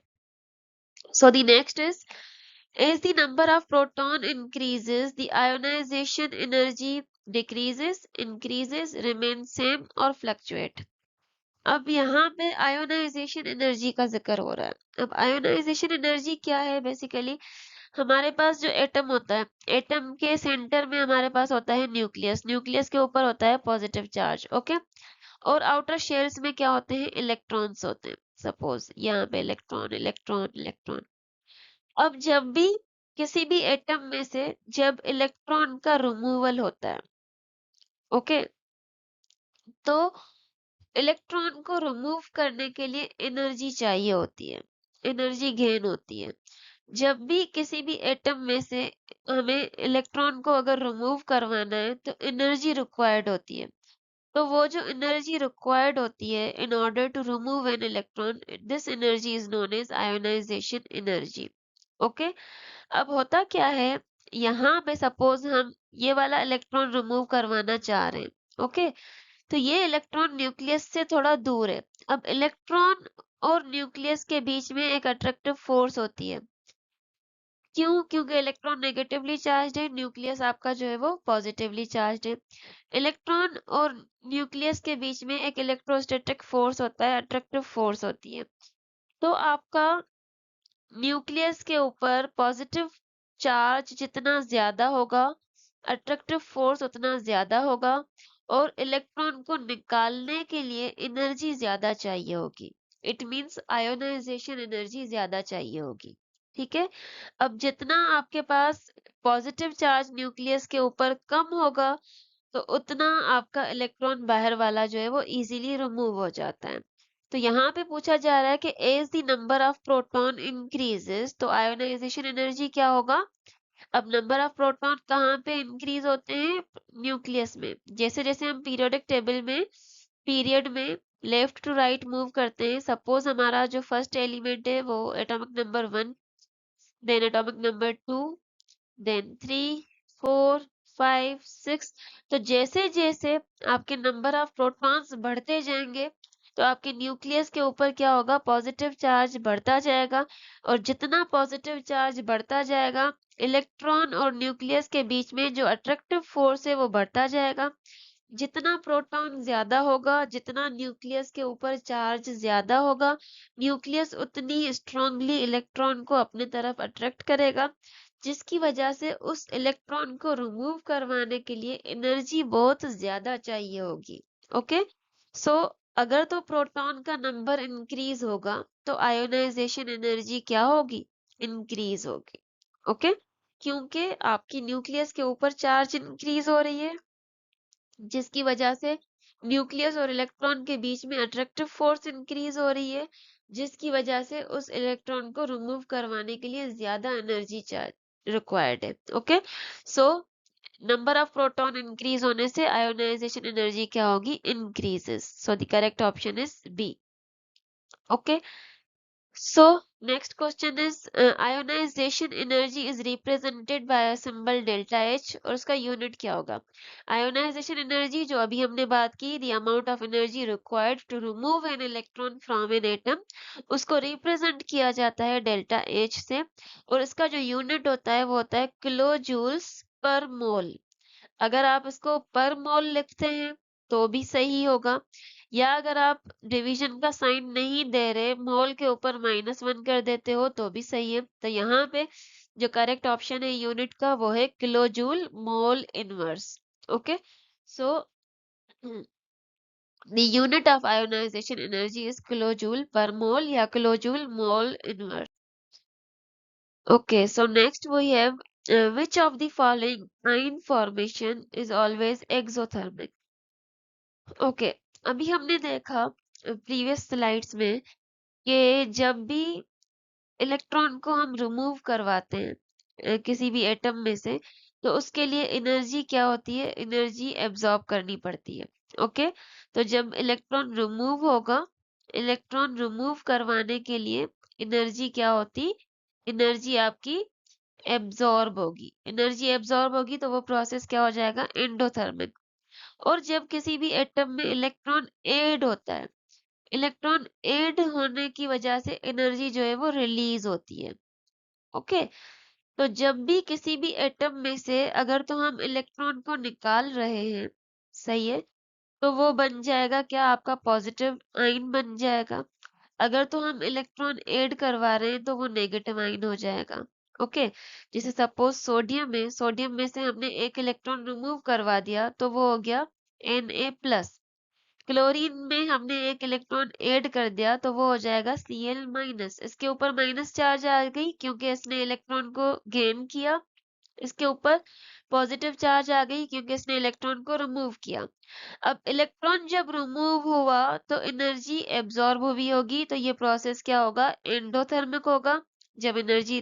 Speaker 1: so the next is as the number of proton increases the ionization energy decreases, increases, remains same or fluctuate। अब यहाँ पे आयोनाइजेशन एनर्जी का जिक्र हो रहा है। अब आयोनाइजेशन एनर्जी क्या है, बेसिकली हमारे पास जो एटम होता है, एटम के सेंटर में हमारे पास होता है न्यूक्लियस, न्यूक्लियस के ऊपर होता है पॉजिटिव चार्ज। ओके, और आउटर शेल्स में क्या होते हैं, इलेक्ट्रॉन्स होते हैं। सपोज यहाँ पे इलेक्ट्रॉन इलेक्ट्रॉन इलेक्ट्रॉन। अब जब भी किसी भी एटम में से जब इलेक्ट्रॉन का रिमूवल होता है, ओके, तो इलेक्ट्रॉन को रिमूव करने के लिए एनर्जी चाहिए होती है, एनर्जी गेन होती है। जब भी किसी भी एटम में से हमें इलेक्ट्रॉन को अगर रिमूव करवाना है तो एनर्जी रिक्वायर्ड होती है। तो वो जो एनर्जी रिक्वायर्ड होती है in order to remove an electron, this energy is known as ionisation energy. Okay, अब होता क्या है, यहाँ पे सपोज हम ये वाला इलेक्ट्रॉन रिमूव करवाना चाह रहे हैं। ओके, तो ये इलेक्ट्रॉन न्यूक्लियस से थोड़ा दूर है। अब इलेक्ट्रॉन और न्यूक्लियस के बीच में एक अट्रैक्टिव फोर्स होती है। क्यों? क्योंकि इलेक्ट्रॉन नेगेटिवली चार्ज है, न्यूक्लियस आपका जो है वो पॉजिटिवली चार्ज है। इलेक्ट्रॉन और न्यूक्लियस के बीच में एक इलेक्ट्रोस्टैटिक फोर्स होता है, अट्रैक्टिव फोर्स होती है। तो आपका न्यूक्लियस के ऊपर पॉजिटिव चार्ज जितना ज्यादा होगा, अट्रैक्टिव फोर्स उतना ज्यादा होगा, और इलेक्ट्रॉन को निकालने के लिए एनर्जी ज्यादा चाहिए होगी। इट मींस आयोनाइजेशन एनर्जी ज्यादा चाहिए होगी। ठीक है, अब जितना आपके पास पॉजिटिव चार्ज न्यूक्लियस के ऊपर कम होगा, तो उतना आपका इलेक्ट्रॉन बाहर वाला जो है वो इजीली रिमूव हो जाता है। तो यहाँ पे पूछा जा रहा है कि as the number of proton increases, तो आयोनाइजेशन एनर्जी क्या होगा। अब नंबर ऑफ प्रोटॉन कहाँ पे इंक्रीज होते हैं, न्यूक्लियस में। जैसे जैसे हम पीरियोडिक टेबल में पीरियड में लेफ्ट टू राइट मूव करते हैं, सपोज हमारा जो फर्स्ट एलिमेंट है वो atomic number 1, then atomic number 2, then 3, 4, 5, 6। तो जैसे जैसे आपके नंबर ऑफ प्रोटॉन्स बढ़ते जाएंगे, तो आपके न्यूक्लियस के ऊपर क्या होगा, पॉजिटिव चार्ज बढ़ता जाएगा, और जितना पॉजिटिव चार्ज बढ़ता जाएगा, इलेक्ट्रॉन और न्यूक्लियस के बीच में जो अट्रैक्टिव फोर्स है वो बढ़ता जाएगा। जितना प्रोटॉन ज्यादा होगा, जितना न्यूक्लियस के ऊपर चार्ज ज्यादा होगा, न्यूक्लियस उतनी स्ट्रांगली इलेक्ट्रॉन को अपने तरफ अट्रैक्ट करेगा, जिसकी वजह से उस इलेक्ट्रॉन को रिमूव करवाने के लिए एनर्जी बहुत ज्यादा चाहिए होगी। ओके, सो अगर तो प्रोटॉन का नंबर इंक्रीज होगा तो आयोनाइजेशन एनर्जी क्या होगी, इंक्रीज होगी। ओके, क्योंकि आपकी न्यूक्लियस के ऊपर चार्ज इंक्रीज हो रही है, जिसकी वजह से न्यूक्लियस और इलेक्ट्रॉन के बीच में अट्रैक्टिव फोर्स इंक्रीज हो रही है, जिसकी वजह से उस इलेक्ट्रॉन को रिमूव करवाने के लिए ज्यादा एनर्जी चार्ज रिक्वायर्ड है। Okay, so number of proton increase होने से आयोनाइजेशन एनर्जी क्या होगी, increases. So the correct option is B. Okay, so next question is ionization energy is represented by a symbol delta H, और उसका यूनिट क्या होगा। आयोनाइजेशन एनर्जी जो अभी हमने बात की, the amount of energy required to remove an electron from an atom, उसको रिप्रेजेंट किया जाता है डेल्टा H से, और इसका जो यूनिट होता है वो होता है किलो जूल्स पर मोल। अगर आप इसको पर मोल लिखते हैं तो भी सही होगा, या अगर आप डिवीजन का साइन नहीं दे रहे, मोल के ऊपर -1 कर देते हो तो भी सही है। तो यहाँ पे जो करेक्ट ऑप्शन है यूनिट का वो है kilo joule mole inverse. Okay, so the unit of ionisation energy is kilo joule per mole या kilo joule mole inverse. Okay, so next we have which of the following ion formation is always exothermic? Okay, अभी हमने देखा प्रीवियस स्लाइड्स में कि जब भी इलेक्ट्रॉन को हम रिमूव करवाते हैं किसी भी एटम में से, तो उसके लिए एनर्जी क्या होती है, एनर्जी एब्जॉर्ब करनी पड़ती है। ओके, तो जब इलेक्ट्रॉन रिमूव होगा, इलेक्ट्रॉन रिमूव करवाने के लिए एनर्जी क्या होती, एनर्जी आपकी एब्जॉर्ब होगी। एनर्जी एब्जॉर्ब होगी तो वो प्रोसेस क्या हो जाएगा, एंडोथर्मिक। और जब किसी भी एटम में इलेक्ट्रॉन ऐड होता है, इलेक्ट्रॉन ऐड होने की वजह से एनर्जी जो है वो रिलीज होती है। ओके, तो जब भी किसी भी एटम में से अगर तो हम इलेक्ट्रॉन को निकाल रहे हैं, सही है, तो वो बन जाएगा क्या, आपका पॉजिटिव आयन बन जाएगा। अगर तो हम इलेक्ट्रॉन ऐड करवा रहे हैं तो वो नेगेटिव आयन हो जाएगा। ओके, जैसे सपोज सोडियम में से हमने एक इलेक्ट्रॉन रिमूव करवा दिया तो वो हो गया Na+। क्लोरीन में हमने एक इलेक्ट्रॉन ऐड कर दिया तो वो हो जाएगा Cl-। इसके ऊपर माइनस चार्ज आ गई क्योंकि इसने इलेक्ट्रॉन को गेन किया, इसके ऊपर पॉजिटिव चार्ज आ गई क्योंकि इसने इलेक्ट्रॉन को रिमूव किया। अब इलेक्ट्रॉन जब रिमूव हुआ तो एनर्जी एब्जॉर्ब हुई होगी, तो ये प्रोसेस क्या होगा, एंडोथर्मिक होगा। जब एनर्जी,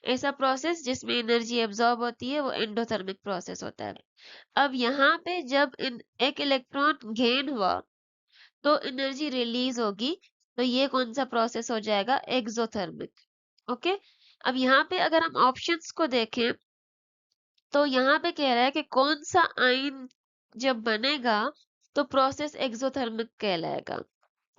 Speaker 1: ऐसा प्रोसेस जिसमें एनर्जी एब्जॉर्ब होती है वो एंडोथर्मिक प्रोसेस होता है। अब यहाँ पे जब एक इलेक्ट्रॉन गेन हुआ तो एनर्जी रिलीज होगी, तो ये कौन सा प्रोसेस हो जाएगा, एक्सोथर्मिक। ओके, अब यहाँ पे अगर हम ऑप्शंस को देखें तो यहाँ पे कह रहा है कि कौन सा आयन जब बनेगा तो प्रोसेस एक्सोथर्मिक कहलाएगा।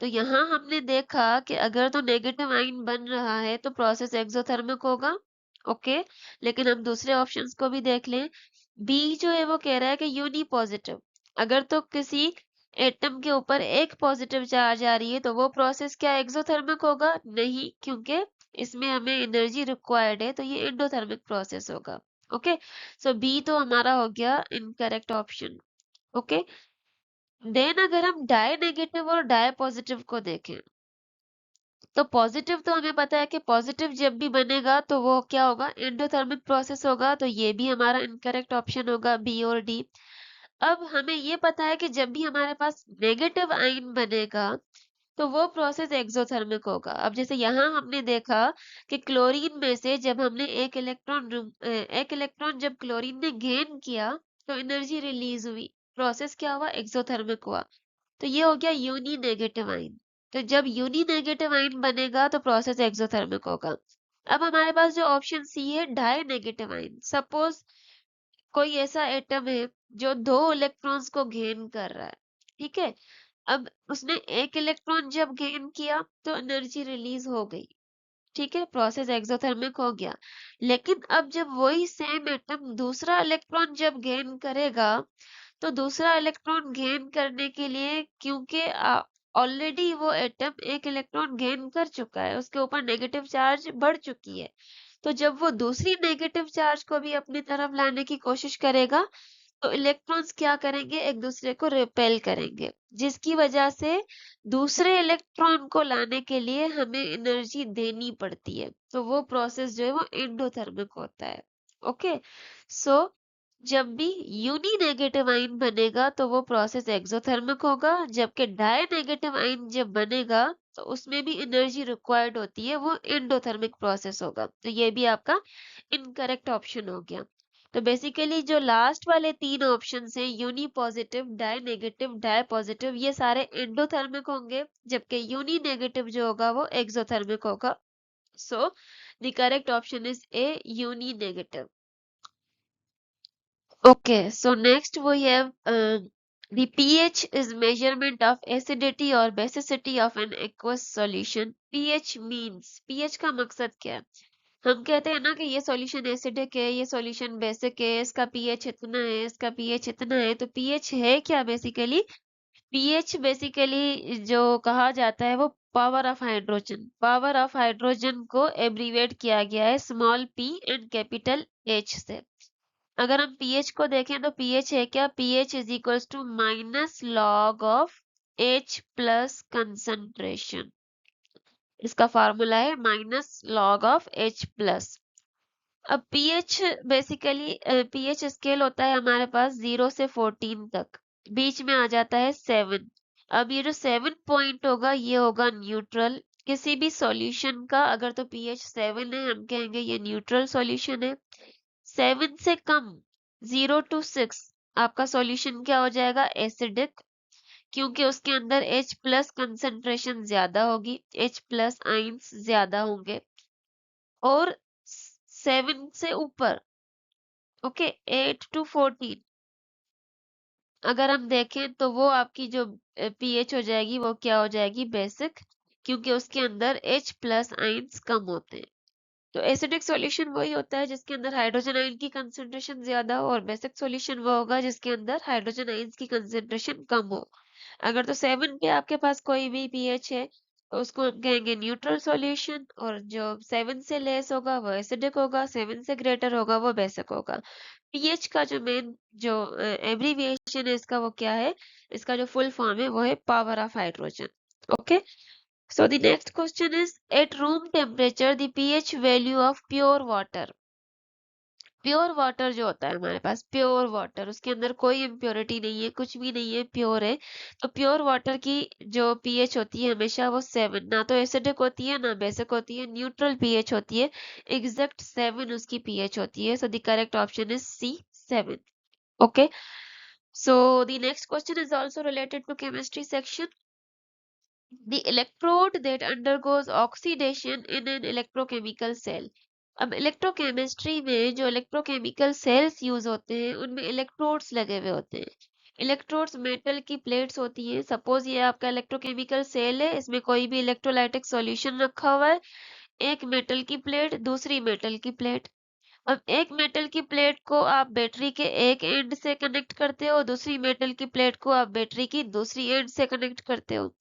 Speaker 1: तो यहाँ हमने देखा कि अगर तो नेगेटिव आयन बन रहा है तो प्रोसेस एक्सोथर्मिक होगा। ओके, लेकिन हम दूसरे ऑप्शंस को भी देख लें। बी जो है वो कह रहा है कि यूनी पॉजिटिव, अगर तो किसी एटम के ऊपर एक पॉजिटिव चार्ज आ रही है तो वो प्रोसेस क्या एक्सोथर्मिक होगा, नहीं, क्योंकि इसमें हमें एनर्जी रिक्वायर्ड है, तो ये एंडोथर्मिक प्रोसेस होगा। ओके, सो बी तो हमारा हो गया इनकरेक्ट ऑप्शन। ओके, देन अगर हम डाई नेगेटिव और डाई पॉजिटिव को देखें तो पॉजिटिव तो हमें पता है कि पॉजिटिव जब भी बनेगा तो वो क्या होगा, एंडोथर्मिक प्रोसेस होगा, तो ये भी हमारा इनकरेक्ट ऑप्शन होगा, बी और डी। अब हमें ये पता है कि जब भी हमारे पास नेगेटिव आयन बनेगा तो वो प्रोसेस एक्सोथर्मिक होगा। अब जैसे यहाँ हमने देखा कि क्लोरीन में से जब हमने एक इलेक्ट्रॉन जब क्लोरीन ने गेन किया तो एनर्जी रिलीज हुई, प्रोसेस क्या हुआ, एक्सोथर्मिक हुआ। तो ये हो गया यूनी नेगेटिव आयन। तो जब यूनी नेगेटिव आयन बनेगा तो प्रोसेस एक्सोथर्मिक होगा। अब हमारे पास जो ऑप्शन सी है, डाई नेगेटिव आयन, सपोज कोई ऐसा एटम है जो 2 इलेक्ट्रॉन्स को गेन कर रहा है, ठीक है। अब उसने एक इलेक्ट्रॉन जब गेन किया तो एनर्जी रिलीज हो गई, ठीक है, प्रोसेस एक्सोथर्मिक हो गया। लेकिन अब जब वही सेम एटम दूसरा इलेक्ट्रॉन जब गेन करेगा, तो दूसरा इलेक्ट्रॉन गेन करने के लिए, क्योंकि ऑलरेडी वो एटम एक इलेक्ट्रॉन गेन कर चुका है, उसके ऊपर नेगेटिव चार्ज बढ़ चुकी है, तो जब वो दूसरी नेगेटिव चार्ज को भी अपनी तरफ लाने की कोशिश करेगा, तो इलेक्ट्रॉन्स क्या करेंगे, एक दूसरे को रिपेल करेंगे, जिसकी वजह से दूसरे इलेक्ट्रॉन को लाने के लिए हमें एनर्जी देनी पड़ती है। तो वो प्रोसेस जो है वो एंडोथर्मिक होता है। ओके, सो जब भी यूनी नेगेटिव आयन बनेगा तो वो प्रोसेस एक्सोथर्मिक होगा, जबकि डाई नेगेटिव आयन जब बनेगा तो उसमें भी एनर्जी रिक्वायर्ड होती है, वो एंडोथर्मिक प्रोसेस होगा। तो ये भी आपका इनकरेक्ट ऑप्शन हो गया। तो बेसिकली जो लास्ट वाले तीन ऑप्शन है, uni positive, di negative, di positive, ये सारे एंडोथर्मिक होंगे, जबकि यूनी नेगेटिव जो होगा वो एक्सोथर्मिक होगा। So the correct option is A, uni negative. Okay, so next we have the pH is measurement of acidity or basicity of an aqueous solution. pH means, pH का मकसद क्या है? हम कहते हैं ना कि ये सॉल्यूशन एसिडिक है, ये सॉल्यूशन बेसिक है, इसका pH इतना है, इसका pH इतना है। तो pH है क्या बेसिकली? pH बेसिकली जो कहा जाता है वो power of hydrogen, power of hydrogen को एब्रीवेट किया गया है small p and capital H से। अगर हम pH को देखें तो pH है क्या? pH is equals to minus log of H plus concentration. इसका फार्मूला है minus log of H plus. अब pH बेसिकली pH स्केल होता है हमारे पास 0 से 14 तक, बीच में आ जाता है 7। अब ये जो 7 पॉइंट होगा ये होगा न्यूट्रल। किसी भी सॉल्यूशन का अगर तो pH 7 है, हम कहेंगे ये न्यूट्रल सॉल्यूशन है। 7 से कम, 0 to 6, आपका सॉल्यूशन क्या हो जाएगा? एसिडिक, क्योंकि उसके अंदर H प्लस कंसेंट्रेशन ज्यादा होगी, H प्लस आइंस ज्यादा होंगे। और 7 से ऊपर, ओके, 8 to 14, अगर हम देखें तो वो आपकी जो pH हो जाएगी वो क्या हो जाएगी? बेसिक, क्योंकि उसके अंदर H प्लस आइंस कम होते हैं। तो एसिडिक सॉल्यूशन वही होता है जिसके अंदर हाइड्रोजन आयन की कंसेंट्रेशन ज्यादा हो, और बेसिक सॉल्यूशन वो होगा जिसके अंदर हाइड्रोजन आयंस की कंसेंट्रेशन कम हो। अगर तो 7 पे आपके पास कोई भी pH है तो उसको हम कहेंगे न्यूट्रल सॉल्यूशन, और जो 7 से लेस होगा वो एसिडिक होगा, 7 से ग्रेटर होगा वो बेसिक होगा। pH का जो मेन जो एब्रीविएशन है इसका वो क्या है? इसका जो फुल फॉर्म है वो है power of hydrogen. Okay, so the next question is, at room temperature the pH value of pure water, pure water जो होता है हमारे पास, प्योर वाटर, उसके अंदर कोई इम्प्योरिटी नहीं है, कुछ भी नहीं है, प्योर है। तो प्योर वाटर की जो पीएच होती है हमेशा वो 7, ना तो एसिडिक होती है ना बेसिक होती है, न्यूट्रल पीएच होती है, एग्जैक्ट 7 उसकी पीएच होती है। So the correct option is C, 7। Okay, so the next question is also related to chemistry section. The electrode that undergoes oxidation in an electrochemical cell. अब इलेक्ट्रोकेमिस्ट्री में जो इलेक्ट्रोकेमिकल सेल्स यूज होते हैं उनमें इलेक्ट्रोड्स लगे हुए होते हैं। इलेक्ट्रोड्स मेटल की प्लेट्स होती हैं। सपोज ये आपका इलेक्ट्रोकेमिकल सेल है, इसमें कोई भी इलेक्ट्रोलाइटिक सॉल्यूशन रखा हुआ है, एक मेटल की प्लेट, दूसरी मेटल की प्लेट। अब एक मेटल की प्लेट को आप बैटरी के एक एंड से कनेक्ट करते हो, दूसरी मेटल की प्लेट को आप बैटरी की दूसरी एंड से कनेक्ट करते हो।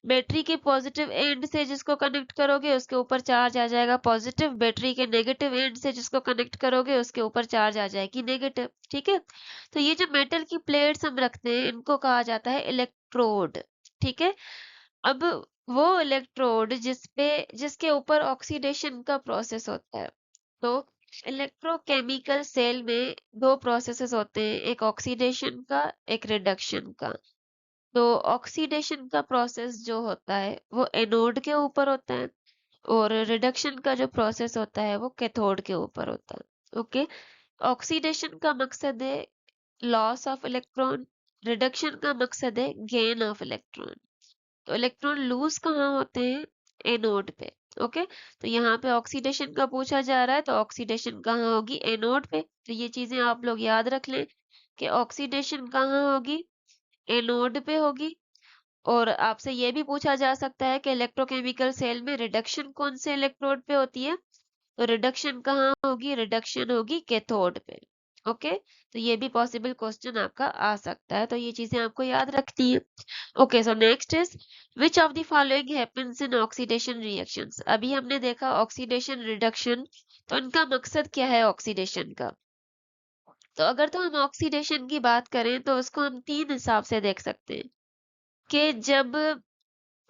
Speaker 1: बैटरी के पॉजिटिव एंड से जिसको कनेक्ट करोगे उसके ऊपर चार्ज आ जाएगा पॉजिटिव, बैटरी के नेगेटिव एंड से जिसको कनेक्ट करोगे उसके ऊपर चार्ज आ जाएगी नेगेटिव। ठीक है, तो ये जो मेटल की प्लेट्स हम रखते हैं इनको कहा जाता है इलेक्ट्रोड। ठीक है, अब वो इलेक्ट्रोड जिसके ऊपर ऑक्सीडेशन का प्रोसेस होता है। तो इलेक्ट्रोकेमिकल सेल में दो प्रोसेसेस होते हैं, एक ऑक्सीडेशन का, एक रिडक्शन का। तो ऑक्सीडेशन का प्रोसेस जो होता है वो एनोड के ऊपर होता है, और रिडक्शन का जो प्रोसेस होता है वो कैथोड के ऊपर होता है। ओके, ऑक्सीडेशन का मकसद है लॉस ऑफ इलेक्ट्रॉन, रिडक्शन का मकसद है गेन ऑफ इलेक्ट्रॉन। तो इलेक्ट्रॉन लूज कहाँ होते हैं? एनोड पे। ओके, तो यहाँ पे ऑक्सीडेशन का पूछा जा रहा है तो ऑक्सीडेशन कहाँ होगी? एनोड पे। तो ये चीजें आप लोग याद रख लें कि ऑक्सीडेशन कहाँ होगी? एनोड पे होगी, और आपसे ये भी पूछा जा सकता है कि इलेक्ट्रोकेमिकल सेल में रिडक्शन कौन से इलेक्ट्रोड पे होती है? तो रिडक्शन कहाँ होगी? रिडक्शन होगी कैथोड पे। ओके, तो ये भी पॉसिबल क्वेश्चन आपका आ सकता है, तो ये चीजें आपको याद रखनी है। Okay, so next is which of the following happens in oxidation reactions. अभी हमने देखा ऑक्सीडेशन रिडक्शन, तो इनका मकसद क्या है ऑक्सीडेशन का? तो अगर तो हम ऑक्सीडेशन की बात करें तो उसको हम तीन हिसाब से देख सकते हैं कि जब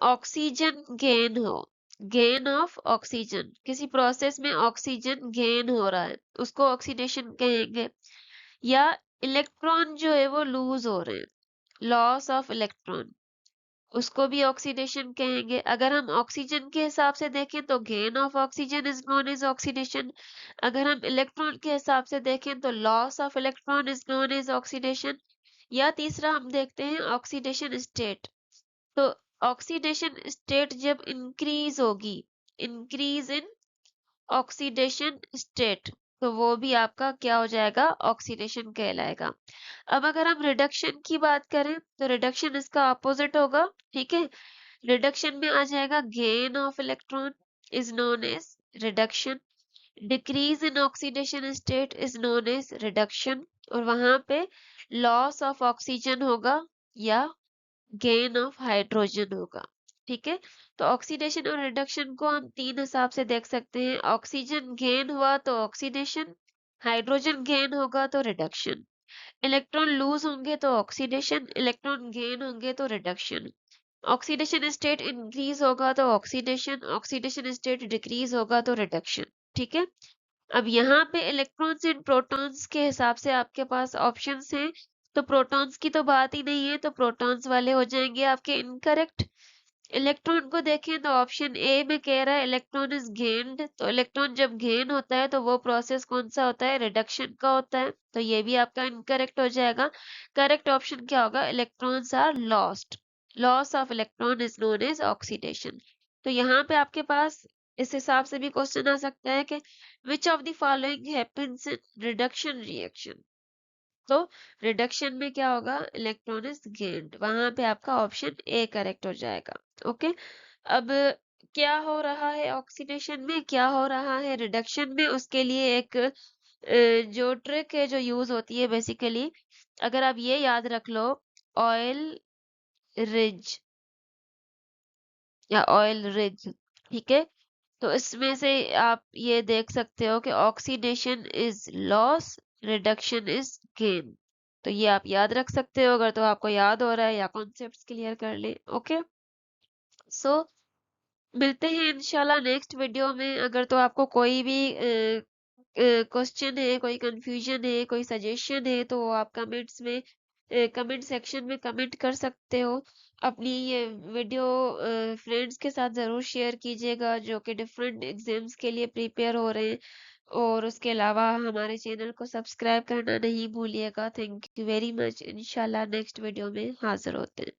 Speaker 1: ऑक्सीजन गेन हो, गेन ऑफ ऑक्सीजन, किसी प्रोसेस में ऑक्सीजन गेन हो रहा है, उसको ऑक्सीडेशन कहेंगे। या इलेक्ट्रॉन जो है वो लूज हो रहे हैं, लॉस ऑफ इलेक्ट्रॉन, उसको भी ऑक्सीडेशन कहेंगे। अगर हम ऑक्सीजन के हिसाब से देखें तो gain of oxygen is known as oxidation. अगर हम इलेक्ट्रॉन के हिसाब से देखें तो loss of electron is known as oxidation. या तीसरा हम देखते हैं ऑक्सीडेशन स्टेट। तो ऑक्सीडेशन स्टेट जब इंक्रीज होगी, इंक्रीज इन ऑक्सीडेशन स्टेट, तो वो भी आपका क्या हो जाएगा? ऑक्सीडेशन कहलाएगा। अब अगर हम रिडक्शन की बात करें तो रिडक्शन इसका अपोजिट होगा। ठीक है, रिडक्शन में आ जाएगा gain of electron is known as reduction, decrease in oxidation state is known as reduction, और वहां पे लॉस ऑफ ऑक्सीजन होगा या गेन ऑफ हाइड्रोजन होगा। ठीक है, तो ऑक्सीडेशन और रिडक्शन को हम तीन हिसाब से देख सकते हैं। ऑक्सीजन गेन हुआ तो ऑक्सीडेशन, हाइड्रोजन गेन होगा तो रिडक्शन, इलेक्ट्रॉन लूज होंगे तो ऑक्सीडेशन, इलेक्ट्रॉन गेन होंगे तो रिडक्शन। ऑक्सीडेशन स्टेट इंक्रीज होगा तो ऑक्सीडेशन, ऑक्सीडेशन स्टेट डिक्रीज होगा तो रिडक्शन। ठीक है, अब यहाँ पे इलेक्ट्रॉन्स एंड प्रोटॉन्स के हिसाब से आपके पास ऑप्शंस हैं। तो प्रोटॉन्स की तो बात ही नहीं है, तो प्रोटॉन्स वाले हो जाएंगे आपके इनकरेक्ट। इलेक्ट्रॉन को देखें तो ऑप्शन ए में कह रहा है इलेक्ट्रॉन इज गेन्ड, तो इलेक्ट्रॉन जब गेन होता है तो वो प्रोसेस कौन सा होता है? रिडक्शन का होता है, तो ये भी आपका इनकरेक्ट हो जाएगा। करेक्ट ऑप्शन क्या होगा? Electrons are lost, loss of electron is known as oxidation. तो यहाँ पे आपके पास इस हिसाब से भी क्वेश्चन आ सकता है कि विच of the following happens in reduction reaction. तो रिडक्शन में क्या होगा? इलेक्ट्रॉन इज गेन्ड, वहां पे आपका ऑप्शन ए करेक्ट हो जाएगा। ओके, अब क्या हो रहा है ऑक्सीडेशन में, क्या हो रहा है रिडक्शन में, उसके लिए एक जो ट्रिक है जो यूज होती है बेसिकली, अगर आप ये याद रख लो, ऑयल रिज या ऑयल रिज, ठीक है, तो इसमें से आप ये देख सकते हो कि oxidation is loss, reduction is gain. तो ये आप याद रख सकते हो अगर तो आपको याद हो रहा है या कॉन्सेप्ट्स क्लियर कर ले। ओके, सो मिलते हैं इंशाल्लाह नेक्स्ट वीडियो में। अगर तो आपको कोई भी क्वेश्चन है, कोई कंफ्यूजन है, कोई सजेशन है, तो आप कमेंट्स में, कमेंट सेक्शन में कमेंट कर सकते हो। अपनी ये वीडियो फ्रेंड्स के साथ ज़रूर शेयर कीजिएगा जो कि डिफरेंट एग्जाम्स के लिए प्रिपेयर हो रहे हैं, और उसके अलावा हमारे चैनल को सब्सक्राइब करना नहीं भूलिएगा। Thank you very much. इंशाल्लाह नेक्स्ट वीडियो में हाजिर होते हैं।